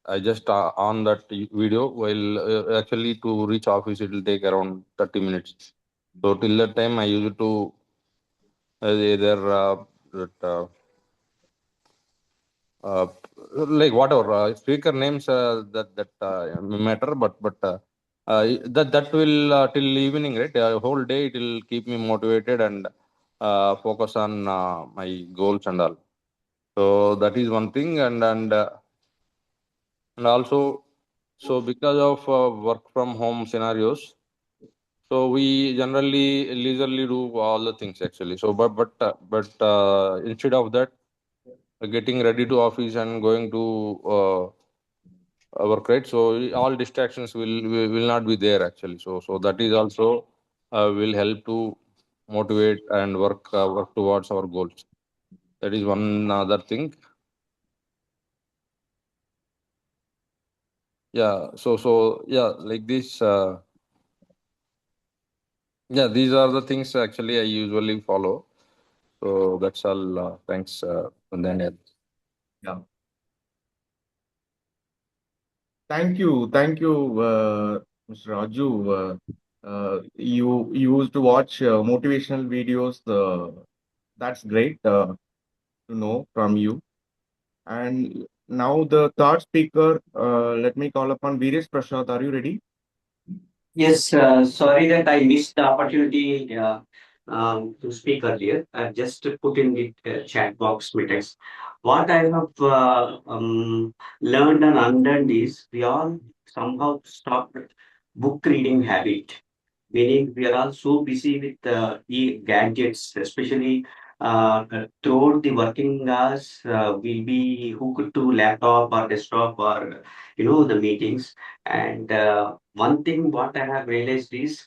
I just on that video. While actually to reach office, it will take around 30 minutes. So till that time, I used to either that, uh, like whatever speaker names that matter, but that will till evening, right? Whole day it will keep me motivated and focus on my goals and all. So that is one thing, and also, so because of work from home scenarios, so we generally leisurely do all the things actually. So but instead of that, getting ready to office and going to work, right? So all distractions will not be there actually. So that is also will help to motivate and work towards our goals. That is one other thing. Yeah. So yeah, like this. Yeah, these are the things actually I usually follow. So that's all. Thanks, Daniel. Yeah. Thank you, Mr. Raju. You used to watch motivational videos. That's great to know from you. And now the third speaker, let me call upon Veeresh Prasad. Are you ready? Yes, sorry that I missed the opportunity to speak earlier. I've just put in the chat box meetings. What I have learned and undone is we all somehow stopped book reading habit. Meaning we are all so busy with the gadgets, especially throughout the working hours, we'll be hooked to laptop or desktop or the meetings. And one thing what I have realized is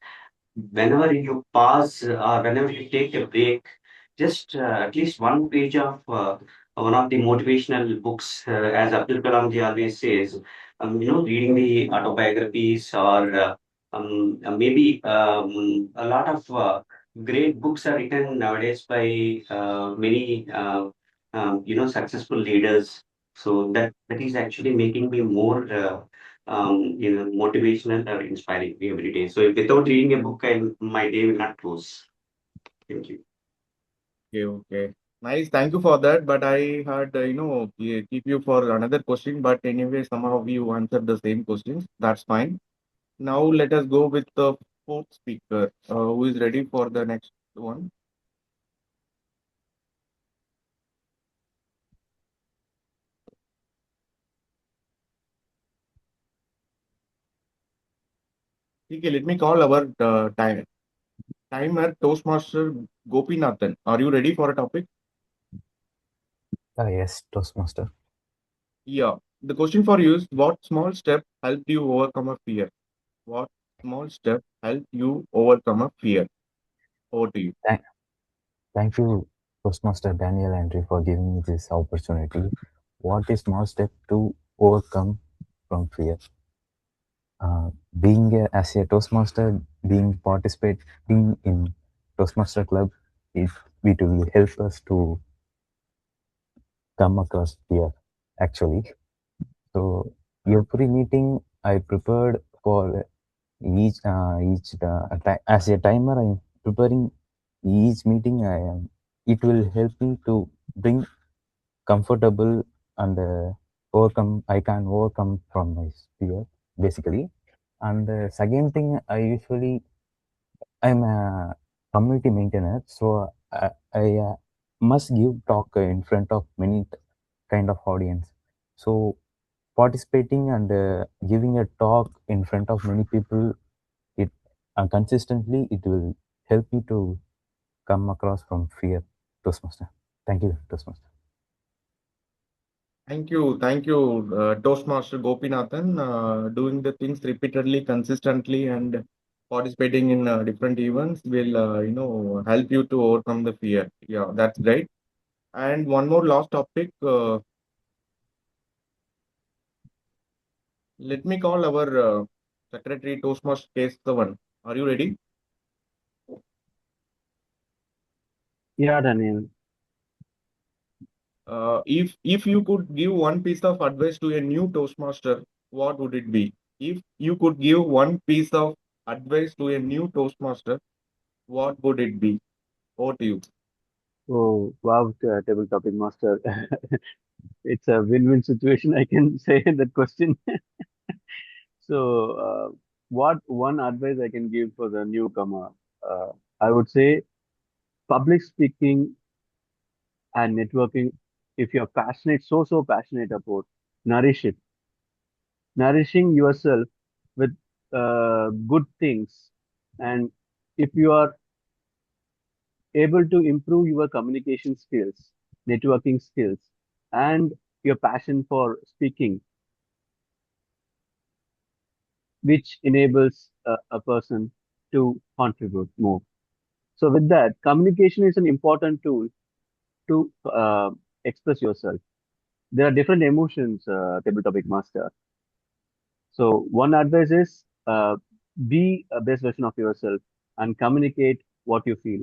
whenever you pause or whenever you take a break, just at least one page of one of the motivational books, as Abdul Kalam ji always says, reading the autobiographies or maybe a lot of great books are written nowadays by many successful leaders. So that is actually making me more motivational or inspiring me every day. So without reading a book, my day will not close. Thank you. Okay. Nice. Thank you for that. But I had, keep you for another question. But anyway, some of you answered the same questions. That's fine. Now let us go with the fourth speaker, who is ready for the next one. Okay, let me call our timer Toastmaster Gopinathan. Are you ready for a topic? Yes, Toastmaster. Yeah. The question for you is, what small step helped you overcome a fear? What small step helped you overcome a fear? Over to you. Thank you, Toastmaster Daniel Andrew, for giving me this opportunity. What is small step to overcome from fear? As a Toastmaster, being participating in Toastmaster Club, it will help us to come across fear, actually. So every meeting I prepared for as a timer, I'm preparing each meeting. It will help me to bring comfortable and overcome. I can overcome from my fear, basically. And the second thing, I'm a community maintainer, so I must give talk in front of many kind of audience. So participating and giving a talk in front of many people, it consistently, it will help me to come across from fear. Toastmaster. Thank you, Toastmaster. Thank you, Toastmaster Gopinathan. Doing the things repeatedly, consistently, and participating in different events will, help you to overcome the fear. Yeah, that's great. And one more last topic. Let me call our Secretary Toastmaster Case 7. Are you ready? Yeah, Daniel. If you could give one piece of advice to a new Toastmaster, what would it be? If you could give one piece of advice to a new Toastmaster, what would it be? Over to you. Oh, wow, table topic master. It's a win-win situation, I can say that question. So, what one advice I can give for the newcomer? Uh, I would say public speaking and networking. If you're passionate, so passionate about, nourish it. Nourishing yourself with good things, and if you are able to improve your communication skills, networking skills, and your passion for speaking, which enables a person to contribute more. So, with that, communication is an important tool to express yourself. There are different emotions, table topic master. So, one advice is be a best version of yourself and communicate what you feel,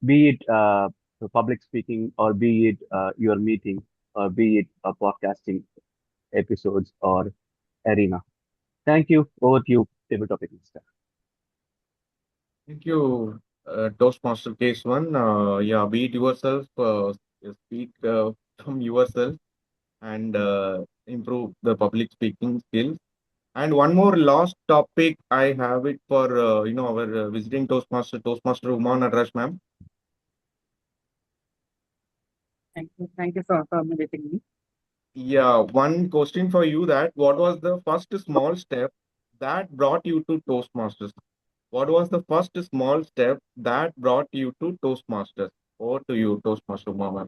be it public speaking, or be it your meeting, or be it podcasting episodes or arena. Thank you. Over to you, table topic master. Thank you, Toastmaster Case 1. Yeah, be it yourself, speak from yourself, and improve the public speaking skills. And one more last topic, I have it for our visiting Toastmaster Uma Natraj ma'am. Thank you for accommodating me. Yeah, one question for you, that what was the first small step that brought you to Toastmasters? What was the first small step that brought you to Toastmasters? Over to you, Toastmaster Mohammed.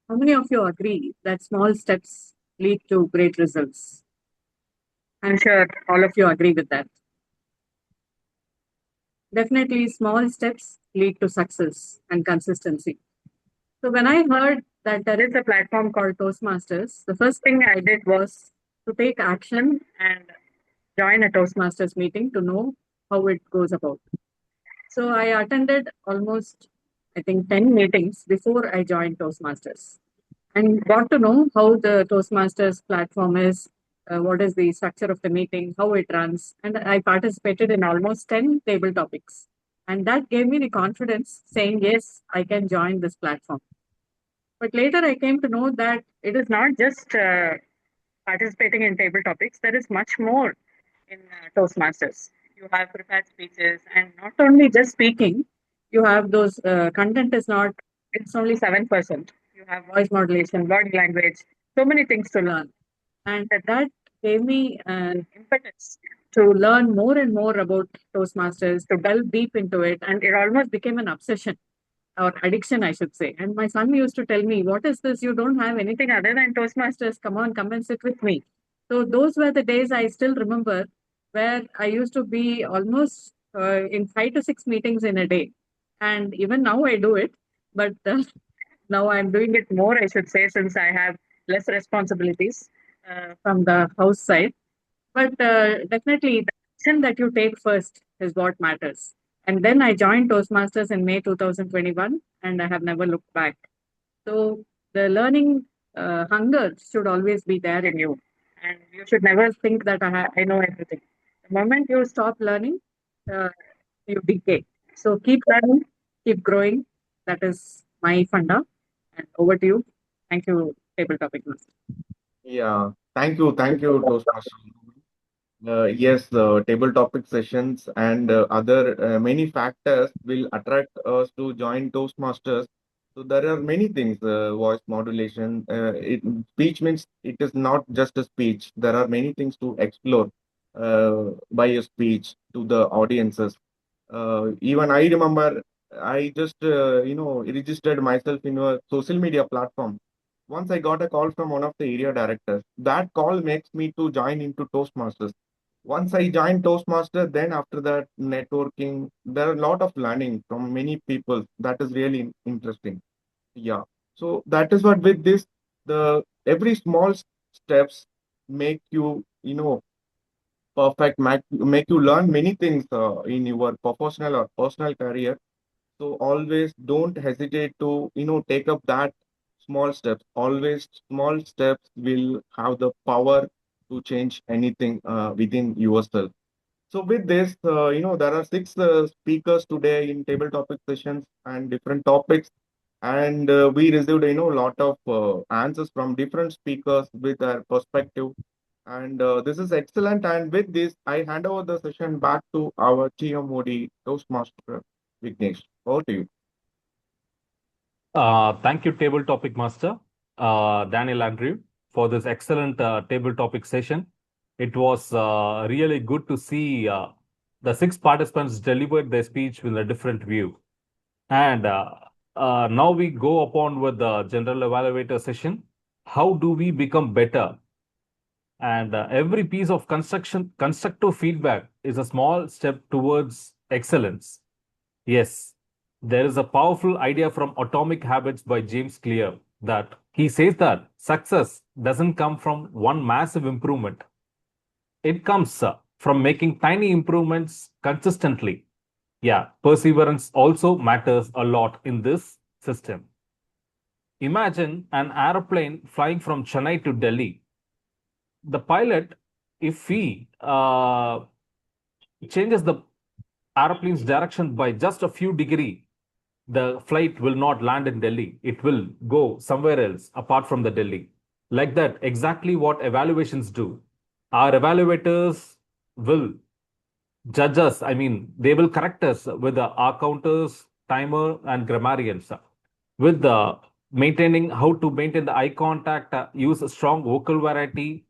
How many of you agree that small steps lead to great results? I'm sure all of you agree with that. Definitely, small steps lead to success and consistency. So, when I heard that there is a platform called Toastmasters, the first thing I did was to take action and join a Toastmasters meeting to know how it goes about. So, I attended almost, I think, 10 meetings before I joined Toastmasters and got to know how the Toastmasters platform is, what is the structure of the meeting, how it runs. And I participated in almost 10 table topics. And that gave me the confidence saying, yes, I can join this platform. But later I came to know that it is not just participating in table topics, there is much more in Toastmasters. You have prepared speeches, and not only just speaking, you have those content is not, it's only 7%. You have voice modulation, body language, so many things to learn. And that gave me an impetus to learn more and more about Toastmasters, to delve deep into it. And it almost became an obsession or addiction, I should say. And my son used to tell me, "What is this? You don't have anything other than Toastmasters. Come on, come and sit with me." So those were the days I still remember where I used to be almost in 5 to 6 meetings in a day. And even now I do it, but now I'm doing it more, I should say, since I have less responsibilities from the house side. But definitely, the action that you take first is what matters. And then I joined Toastmasters in May 2021, and I have never looked back. So the learning hunger should always be there in you. And you should never think that I know everything. The moment you stop learning, uh, you decay. So keep learning, keep growing. That is my funda. And over to you. Thank you, Table Topic Master. Yeah, thank you, Toastmaster. Yes, table topic sessions and other many factors will attract us to join Toastmasters. So there are many things, voice modulation. Speech means it is not just a speech. There are many things to explore by a speech to the audiences. Even I remember I just registered myself in a social media platform. Once I got a call from one of the area directors. That call makes me to join into Toastmasters. Once I joined Toastmaster, then after that networking, there are a lot of learning from many people. That is really interesting. Yeah. So that is what with this, the every small steps make you, perfect, make you learn many things in your professional or personal career. So always don't hesitate to, take up that small steps. Always small steps will have the power to change anything within yourself. So with this, there are six speakers today in table topic sessions and different topics. And we received, a lot of answers from different speakers with their perspective. And this is excellent. And with this, I hand over the session back to our TMOD Toastmaster, Vignesh. Over to you. Thank you, Table Topic Master, Daniel Andrew, for this excellent table topic session. It was really good to see the six participants delivered their speech with a different view. And now we go upon with the general evaluator session. How do we become better? And every piece of constructive feedback is a small step towards excellence. Yes, there is a powerful idea from Atomic Habits by James Clear that he says that success doesn't come from one massive improvement. It comes from making tiny improvements consistently. Yeah, perseverance also matters a lot in this system. Imagine an aeroplane flying from Chennai to Delhi. The pilot, if he changes the aeroplane's direction by just a few degrees, the flight will not land in Delhi. It will go somewhere else apart from the Delhi. Like that, exactly what evaluations do. Our evaluators will judge us. I mean, they will correct us with the R counters, timer, and grammarians. With the maintaining how to maintain the eye contact, use a strong vocal variety,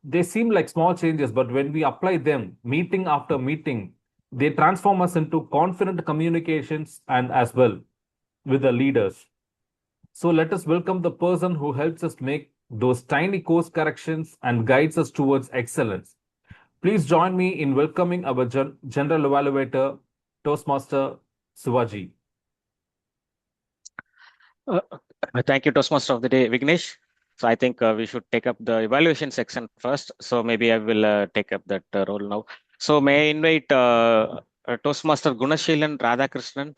they seem like small changes, but when we apply them meeting after meeting, they transform us into confident communications and as well with the leaders. So let us welcome the person who helps us make those tiny course corrections and guides us towards excellence. Please join me in welcoming our general evaluator, Toastmaster Siva G. Thank you, Toastmaster of the Day, Vignesh. So I think we should take up the evaluation section first. So maybe I will take up that role now. So may I invite Toastmaster Gunashilan Radhakrishnan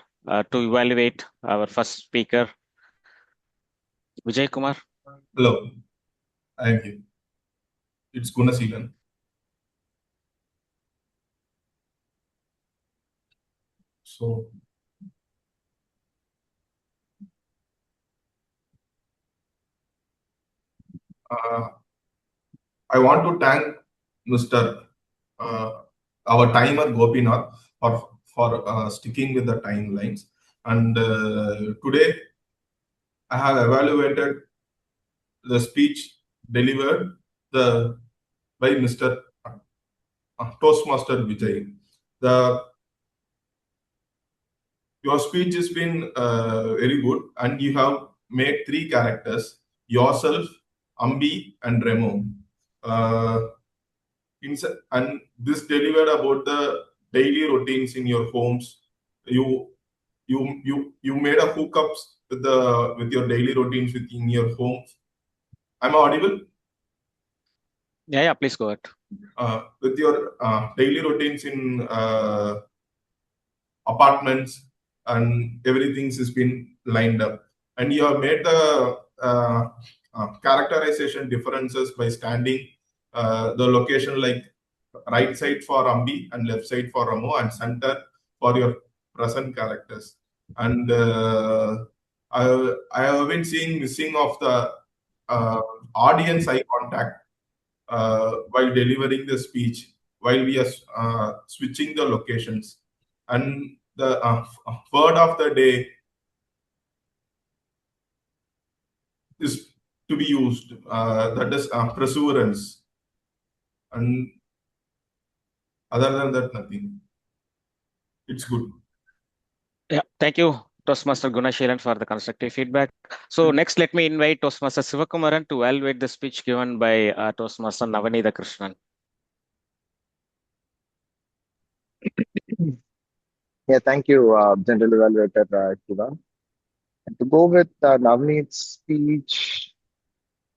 to evaluate our first speaker, Vijay Kumar. Hello, I am here. It's Gunasilan. So, I want to thank Mr. Our timer Gopinath for sticking with the timelines. And today I have evaluated the speech delivered by Mr. Toastmaster Vijay. Your speech has been very good, and you have made 3 characters: yourself, Ambi, and Remo. And this delivered about the daily routines in your homes. You made a hookups with your daily routines within your homes. Am I audible? Yeah, please go ahead. With your daily routines in apartments, and everything's has been lined up, and you have made the characterization differences by standing the location like right side for Ambi and left side for Ramo and center for your present characters. And I have been seeing missing of the audience eye contact while delivering the speech, while we are switching the locations. And the word of the day is to be used, that is perseverance. And other than that, nothing. It's good. Yeah, thank you, Toastmaster Gunashilan, for the constructive feedback. So next, let me invite Toastmaster Sivakumaran to evaluate the speech given by Toastmaster Navanitha Krishnan. Yeah, thank you, General Evaluator Shiva. To go with Navneet's speech,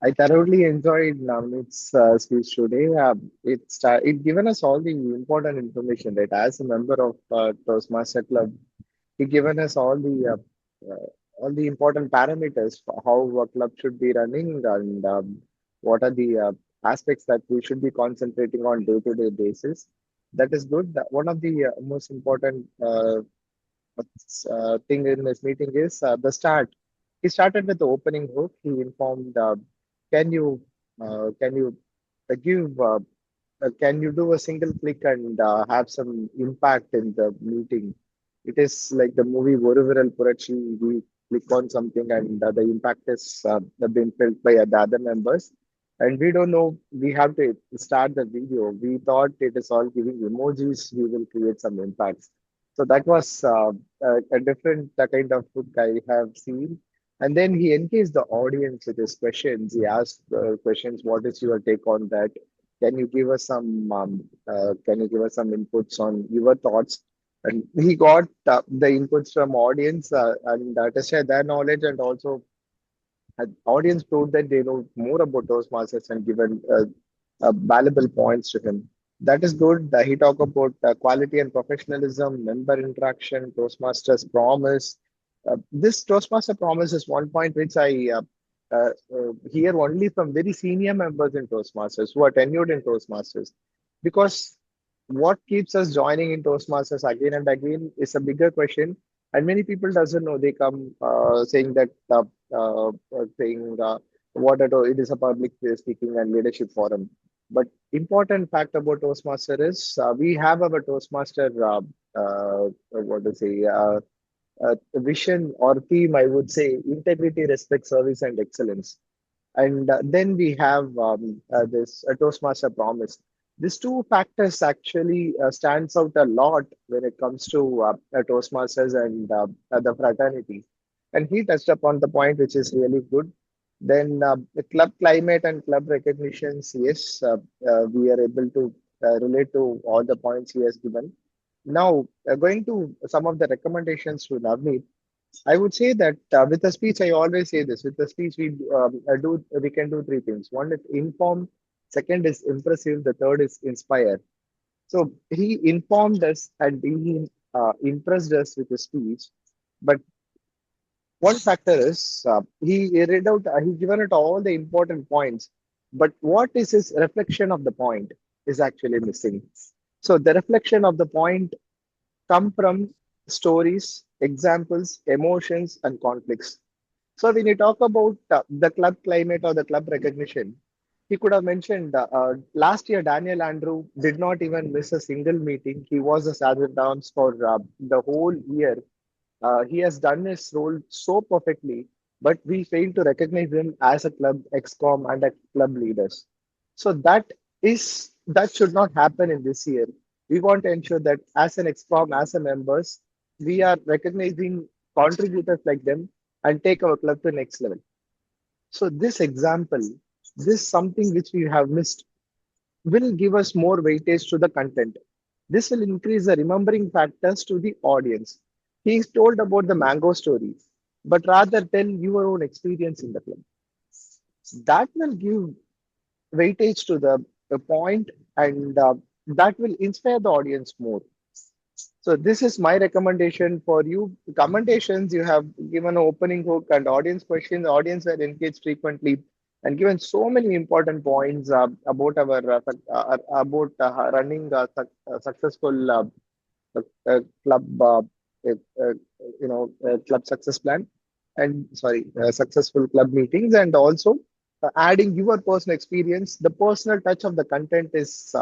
I thoroughly enjoyed Navneet's speech today. It given us all the important information, right? As a member of Toastmaster Club, he given us all the important parameters for how a club should be running, and what are the aspects that we should be concentrating on day-to-day basis. That is good. One of the most important thing in this meeting is the start. He started with the opening hook. He informed, can you can you give can you do a single click and have some impact in the meeting? It is like the movie Oruviral Purachi. We click on something and the impact is being felt by the other members. And we don't know, we have to start the video. We thought it is all giving emojis, we will create some impacts. So that was a different kind of hook I have seen. And then he engaged the audience with his questions. He asked questions, what is your take on that? Can you give us some inputs on your thoughts? And he got the inputs from audience and to share their knowledge, and also audience proved that they know more about Toastmasters and given valuable points to him. That is good. He talked about quality and professionalism, member interaction, Toastmasters promise. This Toastmaster promise is one point which I hear only from very senior members in Toastmasters who are tenured in Toastmasters. Because what keeps us joining in Toastmasters again and again is a bigger question, and many people doesn't know. They come saying that what it is a public speaking and leadership forum. But important fact about Toastmaster is we have our Toastmaster what to say vision or theme. I would say integrity, respect, service, and excellence. And then we have this Toastmaster promise. These two factors actually stands out a lot when it comes to Toastmasters and the fraternity. And he touched upon the point, which is really good. Then the club climate and club recognitions, yes, we are able to relate to all the points he has given. Now, going to some of the recommendations to Navneet, I would say that with a speech, I always say this. With a speech, we can do three things. One is inform, second is impressive, the third is inspire. So he informed us and he impressed us with his speech. But one factor is he read out, he given it all the important points. But what is his reflection of the point is actually missing. So the reflection of the point come from stories, examples, emotions, and conflicts. So when you talk about the club climate or the club recognition, he could have mentioned last year Daniel Andrew did not even miss a single meeting. He was a sergeant arms for the whole year. He has done his role so perfectly, but we fail to recognize him as a club excom and a club leaders. So that should not happen in this year. We want to ensure that as an excom, as a members, we are recognizing contributors like them and take our club to the next level. So this example, this something which we have missed will give us more weightage to the content. This will increase the remembering factors to the audience. He is told about the mango story, but rather tell your own experience in the club. That will give weightage to the point and that will inspire the audience more. So this is my recommendation for you. Commendations, you have given an opening hook and audience questions. The audience were engaged frequently and given so many important points about our about running a successful club, club success plan, and sorry, successful club meetings, and also adding your personal experience. The personal touch of the content is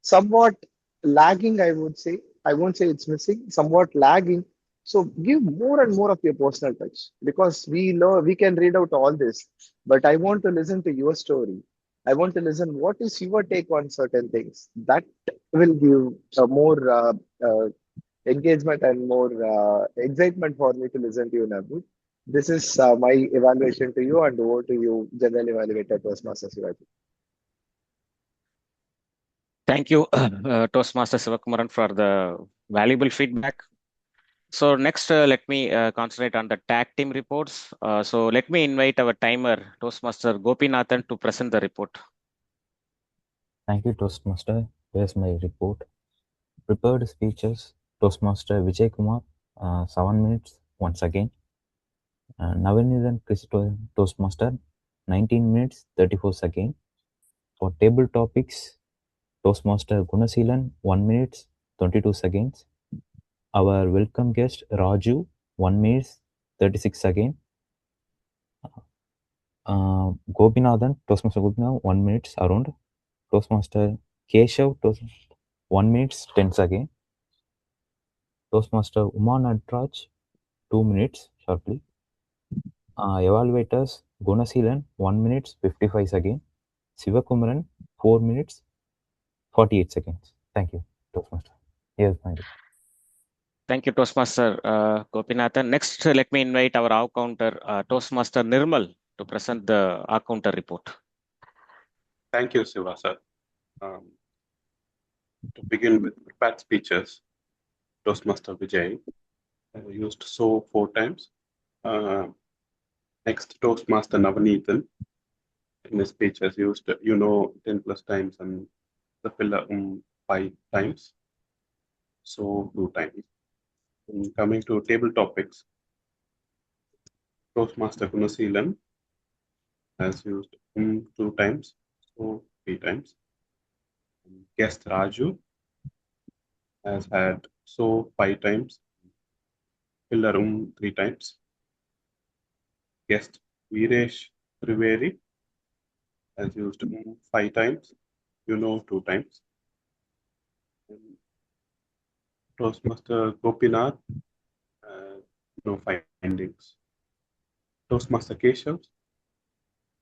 somewhat lagging, I would say. I won't say it's missing, somewhat lagging. So give more and more of your personal touch because we know we can read out all this, but I want to listen to your story. I want to listen what is your take on certain things. That will give more engagement and more excitement for me to listen to you, Nabu. This is my evaluation to you and over to you, General Evaluator Toastmaster Siva G. Thank you, Toastmaster Sivakumaran, for the valuable feedback. So next, let me concentrate on the tag team reports. So let me invite our timer, Toastmaster Gopinathan, to present the report. Thank you, Toastmaster. Here's my report. Prepared speeches, Toastmaster Vijay Kumar, 7 minutes once again. Navinithan Christo Toastmaster, 19 minutes 34 seconds. For table topics, Toastmaster Gunasilan, 1 minute 22 seconds. Our welcome guest Raju, 1 minute 36 seconds. Gopinathan, Toastmaster Gopinathan, 1 minute around. Toastmaster Keshav, 1 minute 10 seconds. Toastmaster Natraj, 2 minutes shortly. Evaluators Gunasilan, 1 minute 55 seconds. Sivakumaran, 4 minutes 48 seconds. Thank you, Toastmaster. Here's my report. Thank you, Toastmaster Gopinathan. Next, let me invite our counter, Toastmaster Nirmal, to present the counter report. Thank you, Siva sir. To begin with prepared speeches, Toastmaster Vijay used so 4 times. Next, Toastmaster Navanithan in his speech has used 10 plus times and the filler 5 times. So 2 times. Coming to table topics, Toastmaster Gunasilan has used 2 times, so 3 times. Guest Raju has had so 5 times, filler 3 times. Guest Viresh Triveri has used 5 times, 2 times. And Toastmaster Gopinath, no findings. Toastmaster Keshav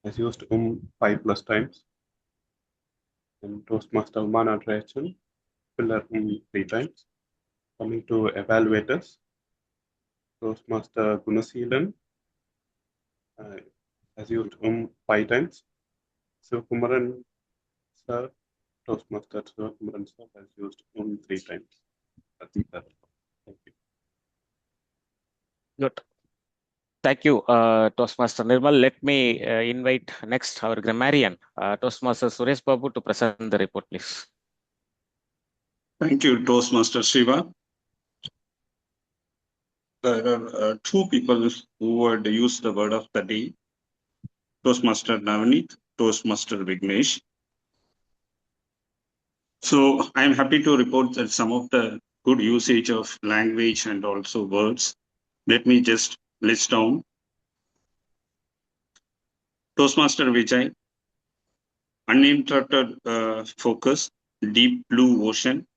has used 5+ times. And Toastmaster Natraj, pillar 3 times. Coming to evaluators, Toastmaster Gunasilan has used 5 times. Sivakumaran sir, Toastmaster Sivakumaran sir has used 3 times. That's that. Thank you. Good. Thank you, Toastmaster Nirmal. Let me invite next our grammarian, Toastmaster Suresh Babu, to present the report, please. Thank you, Toastmaster Siva. There are two people who would use the word of the day: Toastmaster Navneet, Toastmaster Vignesh. So I'm happy to report that some of the good usage of language and also words. Let me just list down. Toastmaster Vijay, uninterrupted focus, deep blue ocean,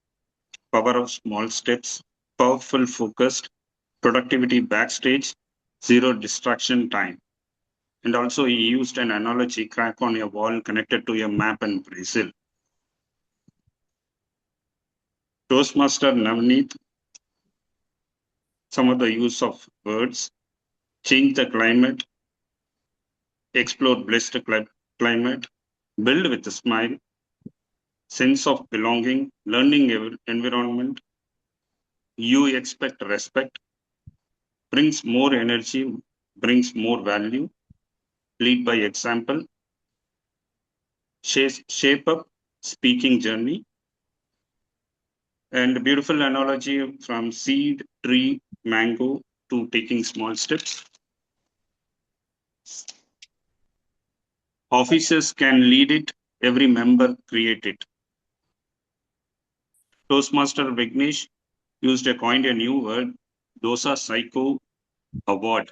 power of small steps, powerful focused, productivity backstage, zero distraction time. And also he used an analogy, crack on a wall connected to a map in Brazil. Toastmaster Navneet, some of the use of words: change the climate, explore blessed climate, build with a smile, sense of belonging, learning environment, you expect respect, brings more energy, brings more value, lead by example, shape up speaking journey. And beautiful analogy from seed, tree, mango to taking small steps. Officers can lead it, every member create it. Toastmaster Vignesh coined a new word, Dosa Psycho Award.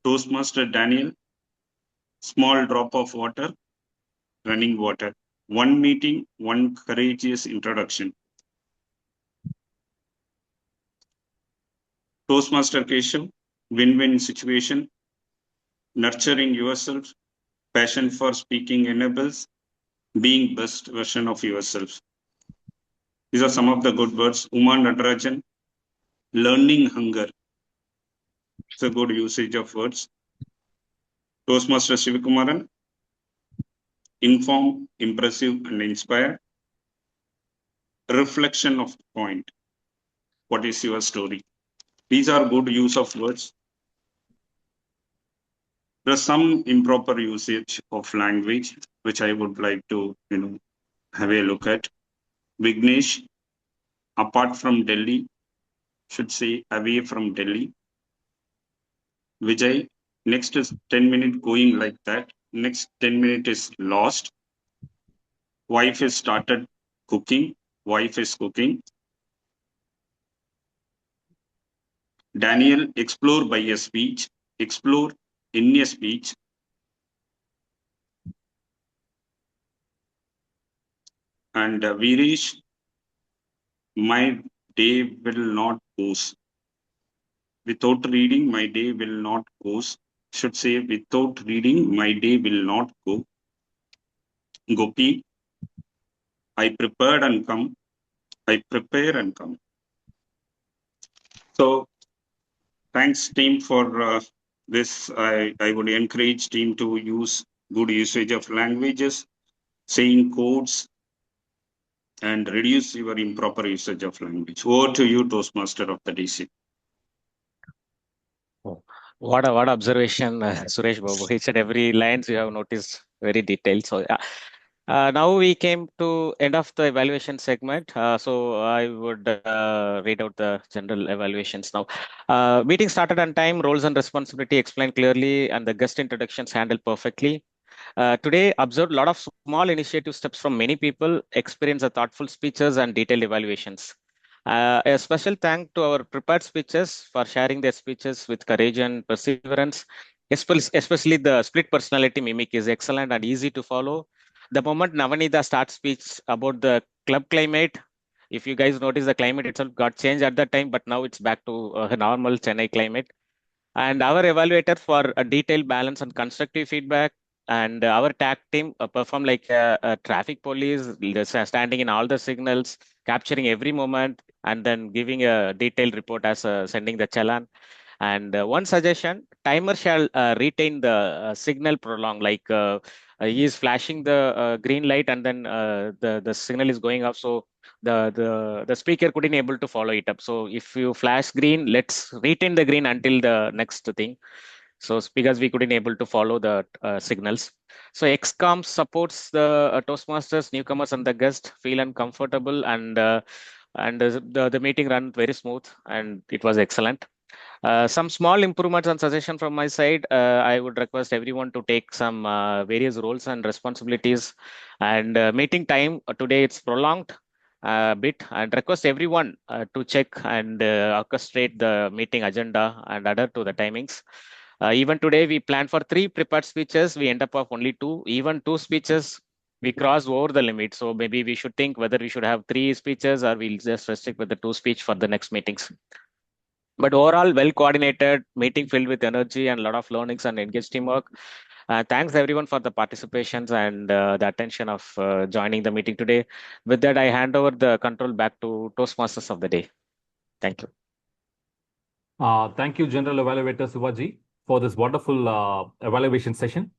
Toastmaster Daniel, small drop of water, running water. One meeting, one courageous introduction. Toastmaster Keshav, win-win situation, nurturing yourself, passion for speaking enables, being best version of yourself. These are some of the good words. Uma Natrajan, learning hunger. It's a good usage of words. Toastmaster Sivakumaran, inform, impressive, and inspire. Reflection of the point. What is your story? These are good use of words. There is some improper usage of language, which I would like to have a look at. Vignesh, apart from Delhi, should say away from Delhi. Vijay, next is 10 minutes going like that. Next 10 minutes is lost. Wife has started cooking. Wife is cooking. Daniel, explore by a speech. Explore in a speech. And Virish, my day will not goes. Without reading, my day will not goes. Should say, without reading, my day will not go. Gopi, I prepared and come. I prepare and come. So, thanks team for this. I would encourage team to use good usage of languages, saying codes, and reduce your improper usage of language. Over to you, Toastmaster of the DC. Oh, what observation, Suresh Babu. He said every lines you have noticed very detailed. So now we came to end of the evaluation segment. So I would read out the general evaluations now. Meeting started on time, roles and responsibility explained clearly, and the guest introductions handled perfectly. Today, observed a lot of small initiative steps from many people, experience the thoughtful speeches and detailed evaluations. A special thank to our prepared speeches for sharing their speeches with courage and perseverance. Especially the split personality mimic is excellent and easy to follow. The moment Navanita starts speech about the club climate, if you guys notice, the climate itself got changed at that time, but now it's back to normal Chennai climate. and our evaluator for a detailed balance and constructive feedback. And our TAC team perform like a traffic police, standing in all the signals, capturing every moment, and then giving a detailed report as sending the challan. And one suggestion: timer shall retain the signal prolong. Like he is flashing the green light, and then the signal is going off. So the speaker couldn't able to follow it up. So if you flash green, let's retain the green until the next thing. So because we couldn't able to follow the signals. So XCOM supports the Toastmasters, newcomers, and the guests feel uncomfortable, and the meeting ran very smooth, and it was excellent. Some small improvements and suggestion from my side. I would request everyone to take some various roles and responsibilities. And meeting time today it's prolonged a bit, and request everyone to check and orchestrate the meeting agenda and adhere to the timings. Even today we planned for 3 prepared speeches. We end up of only 2. Even 2 speeches we crossed over the limit. So maybe we should think whether we should have 3 speeches or we'll just restrict with the 2 speech for the next meetings. But overall, well coordinated meeting filled with energy and a lot of learnings and engaged teamwork. Thanks everyone for the participations and the attention of joining the meeting today. With that, I hand over the control back to Toastmasters of the day. Thank you. Thank you, General Evaluator Siva G, for this wonderful evaluation session.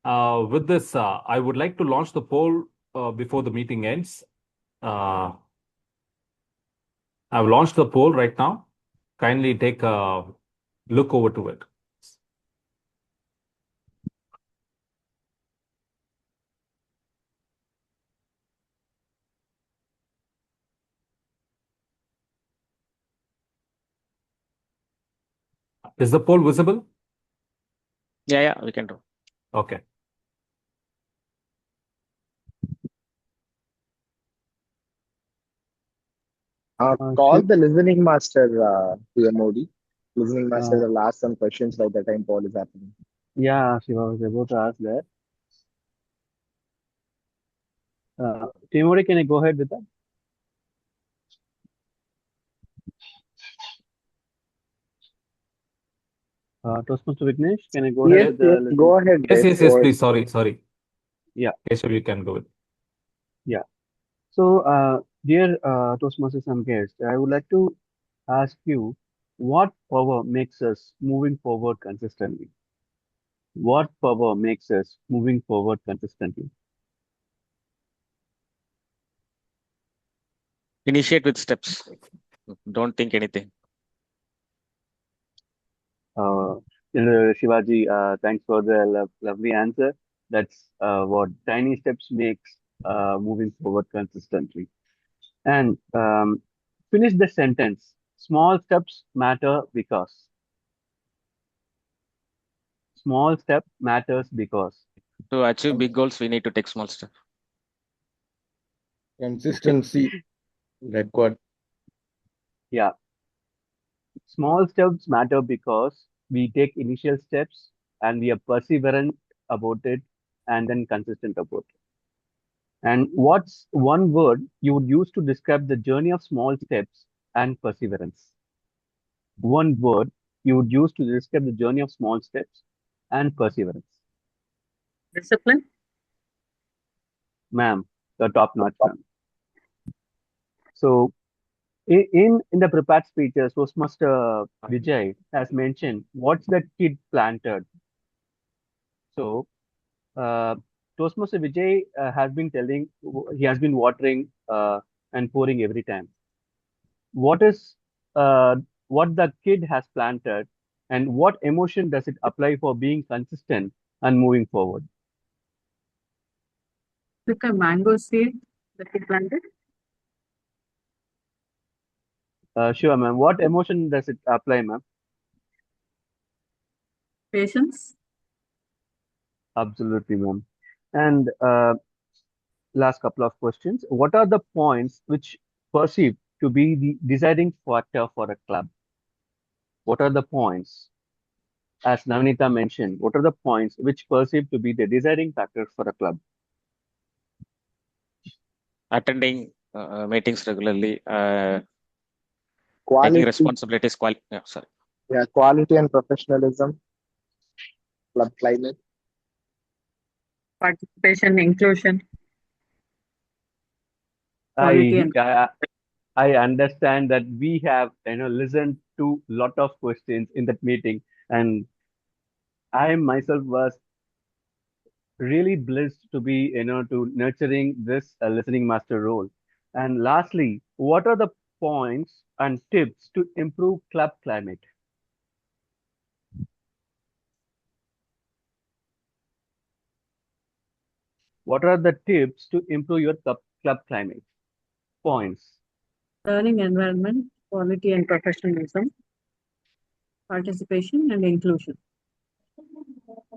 With this, I would like to launch the poll before the meeting ends. I've launched the poll right now. Kindly take a look over to it. Is the poll visible? Yeah, we can do. Okay. Call the listening master to the Modi. Listening master will ask some questions by the time poll is happening. Yeah, Shiva was about to ask that. Timori, can I go ahead with that? Toastmaster Vignesh, can I go ahead with the Yes, go ahead. Yes, please. Sorry. Yeah. Keshav, you can go with. Yeah. So, dear Toastmasters and guests, I would like to ask you, what power makes us moving forward consistently? What power makes us moving forward consistently? Initiate with steps. Don't think anything. Shivaji, thanks for the lovely answer. That's what tiny steps makes moving forward consistently. And finish the sentence. Small steps matter because. Small step matters because. To achieve big goals, we need to take small steps. Consistency required. Yeah. Small steps matter because we take initial steps and we are perseverant about it and then consistent about it. And what's one word you would use to describe the journey of small steps and perseverance? One word you would use to describe the journey of small steps and perseverance. Discipline. Ma'am, the top-notch, ma'am. So, in the prepared speeches, Toastmaster Vijay has mentioned what's that kid planted. So, Toastmaster Vijay has been telling he has been watering and pouring every time. What is what the kid has planted, and what emotion does it apply for being consistent and moving forward? Like a mango seed that he planted. Sure, ma'am. What emotion does it apply, ma'am? Patience. Absolutely, ma'am. And last couple of questions. What are the points which perceived to be the deciding factor for a club? What are the points? As Navneeta mentioned, what are the points which perceived to be the deciding factor for a club? Attending meetings regularly, taking Quality. responsibilities. Sorry. Yeah, quality and professionalism, club climate. Participation, inclusion, quality and I understand that we have listened to lot of questions in that meeting, and I myself was really blessed to be to nurturing this listening master role. And lastly, what are the points and tips to improve club climate? What are the tips to improve your club climate? Points. learning environment, quality and professionalism, participation and inclusion.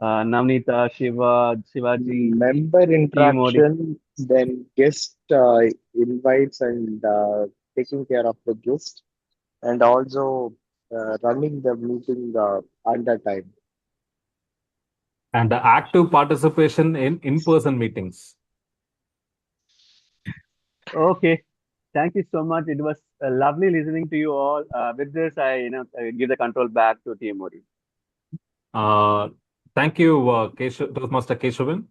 Navnita, Shivaji, Member team Modi. interaction, then guest invites and taking care of the guest, and also running the meeting under time. And the active participation in in-person meetings. Okay. Thank you so much. It was lovely listening to you all. With this, I give the control back to Team Modi. Thank you, Toastmaster Keshavan.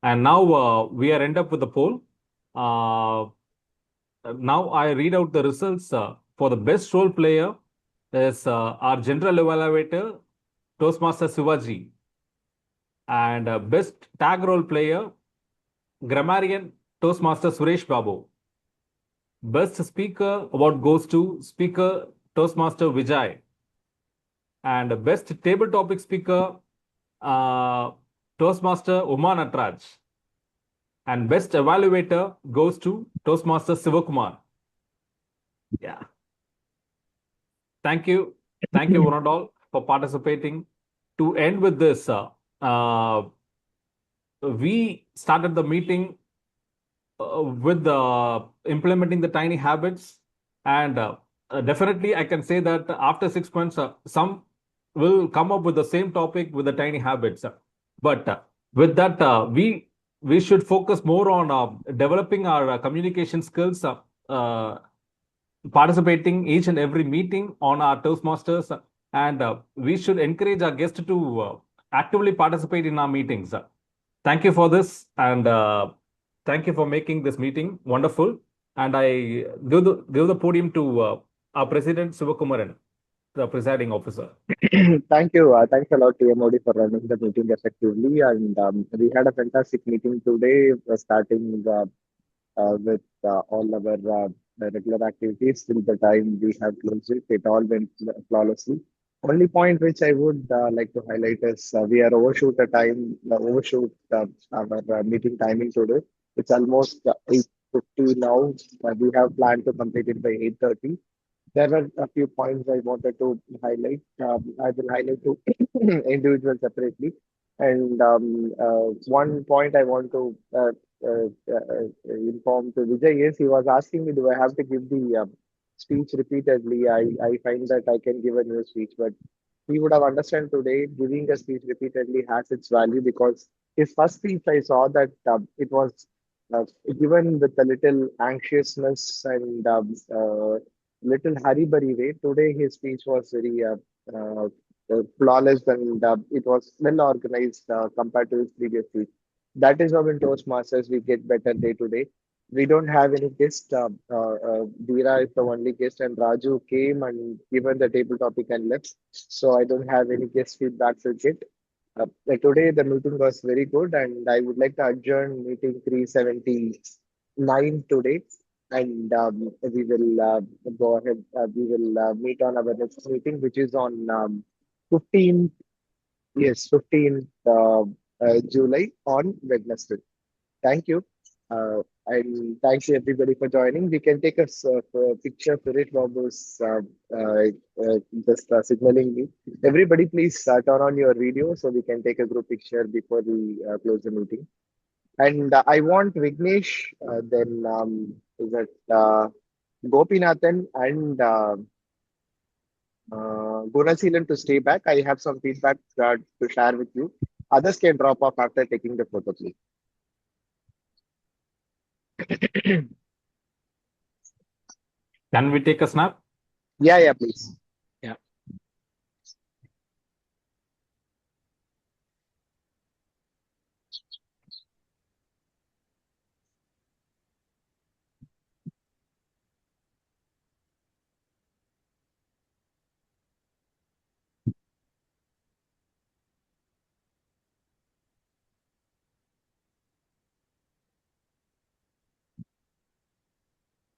And now we are end up with the poll. Now I read out the results for the best role player is our general evaluator, Toastmaster Siva G. And best tag role player, Grammarian, Toastmaster Suresh Babu. Best speaker award goes to Speaker Toastmaster Vijay. And best table topic speaker, Toastmaster Natraj. And best evaluator goes to Toastmaster Sivakumaran. Yeah. Thank you. Thank you, one and all, for participating. To end with this, we started the meeting with implementing the tiny habits. And definitely, I can say that after 6 months, some will come up with the same topic with the tiny habits. But with that, we should focus more on developing our communication skills, participating each and every meeting on our Toastmasters, and we should encourage our guests to actively participate in our meetings. Thank you for this, and thank you for making this meeting wonderful. And I give the podium to our President Sivakumaran, the presiding officer. Thank you. Thanks a lot, TMOD, for running the meeting effectively. And we had a fantastic meeting today, starting with all our regular activities till the time we have closed it. It all went flawlessly. Only point which I would like to highlight is we are overshoot our meeting timing today. It's almost 8:50 now. We have planned to complete it by 8:30. There were a few points I wanted to highlight. I will highlight to individuals separately. And one point I want to inform to Vijay is he was asking me, do I have to give the speech repeatedly? I find that I can give a new speech, but he would have understood today giving a speech repeatedly has its value because his first speech I saw that it was uh, given with a little anxiousness and little hurry-burry way. Today his speech was very flawless and it was well organized compared to his previous speech. That is how in Toastmasters we get better day to day. We don't have any guest. Veera is the only guest, and Raju came and given the table topic and left. So I don't have any guest feedback to get. Today the meeting was very good, and I would like to adjourn meeting 379 today, and we will go ahead. We will meet on our next meeting, which is on 15th. Yes, 15th July on Wednesday. Thank you. And thanks everybody for joining. We can take a picture. Suresh Babu's just signaling me. Everybody, please turn on your video so we can take a group picture before we close the meeting. And I want Vignesh, then is it Gopinathan and Gunaseelan to stay back. I have some feedback to share with you. Others can drop off after taking the photo, please. Can we take a snap? Yeah, please. Yeah.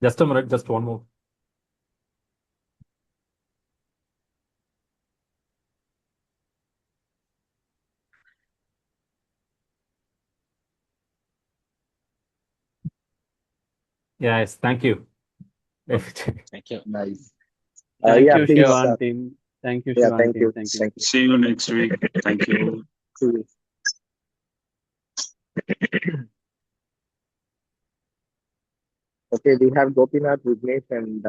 Just a minute, just one more. Yes, thank you. Thank you. Nice. Thank Yeah, you, please. Shiva and team. Thank you, Yeah, Shiva and thank team. you. Thank you. Thank you. See you next week. Thank you. See you. Okay, we have Gopinath, Vignesh, and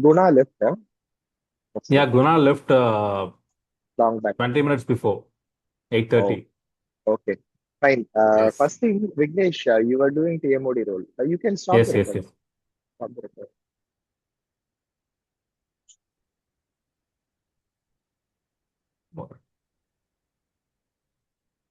Guna left, huh? Yeah, Guna left Long back. 20 minutes before 8:30. Okay, fine. Yes. First thing, Vignesh, you were doing TMOD role. You can stop Yes, the yes, recording. yes. Stop the recording.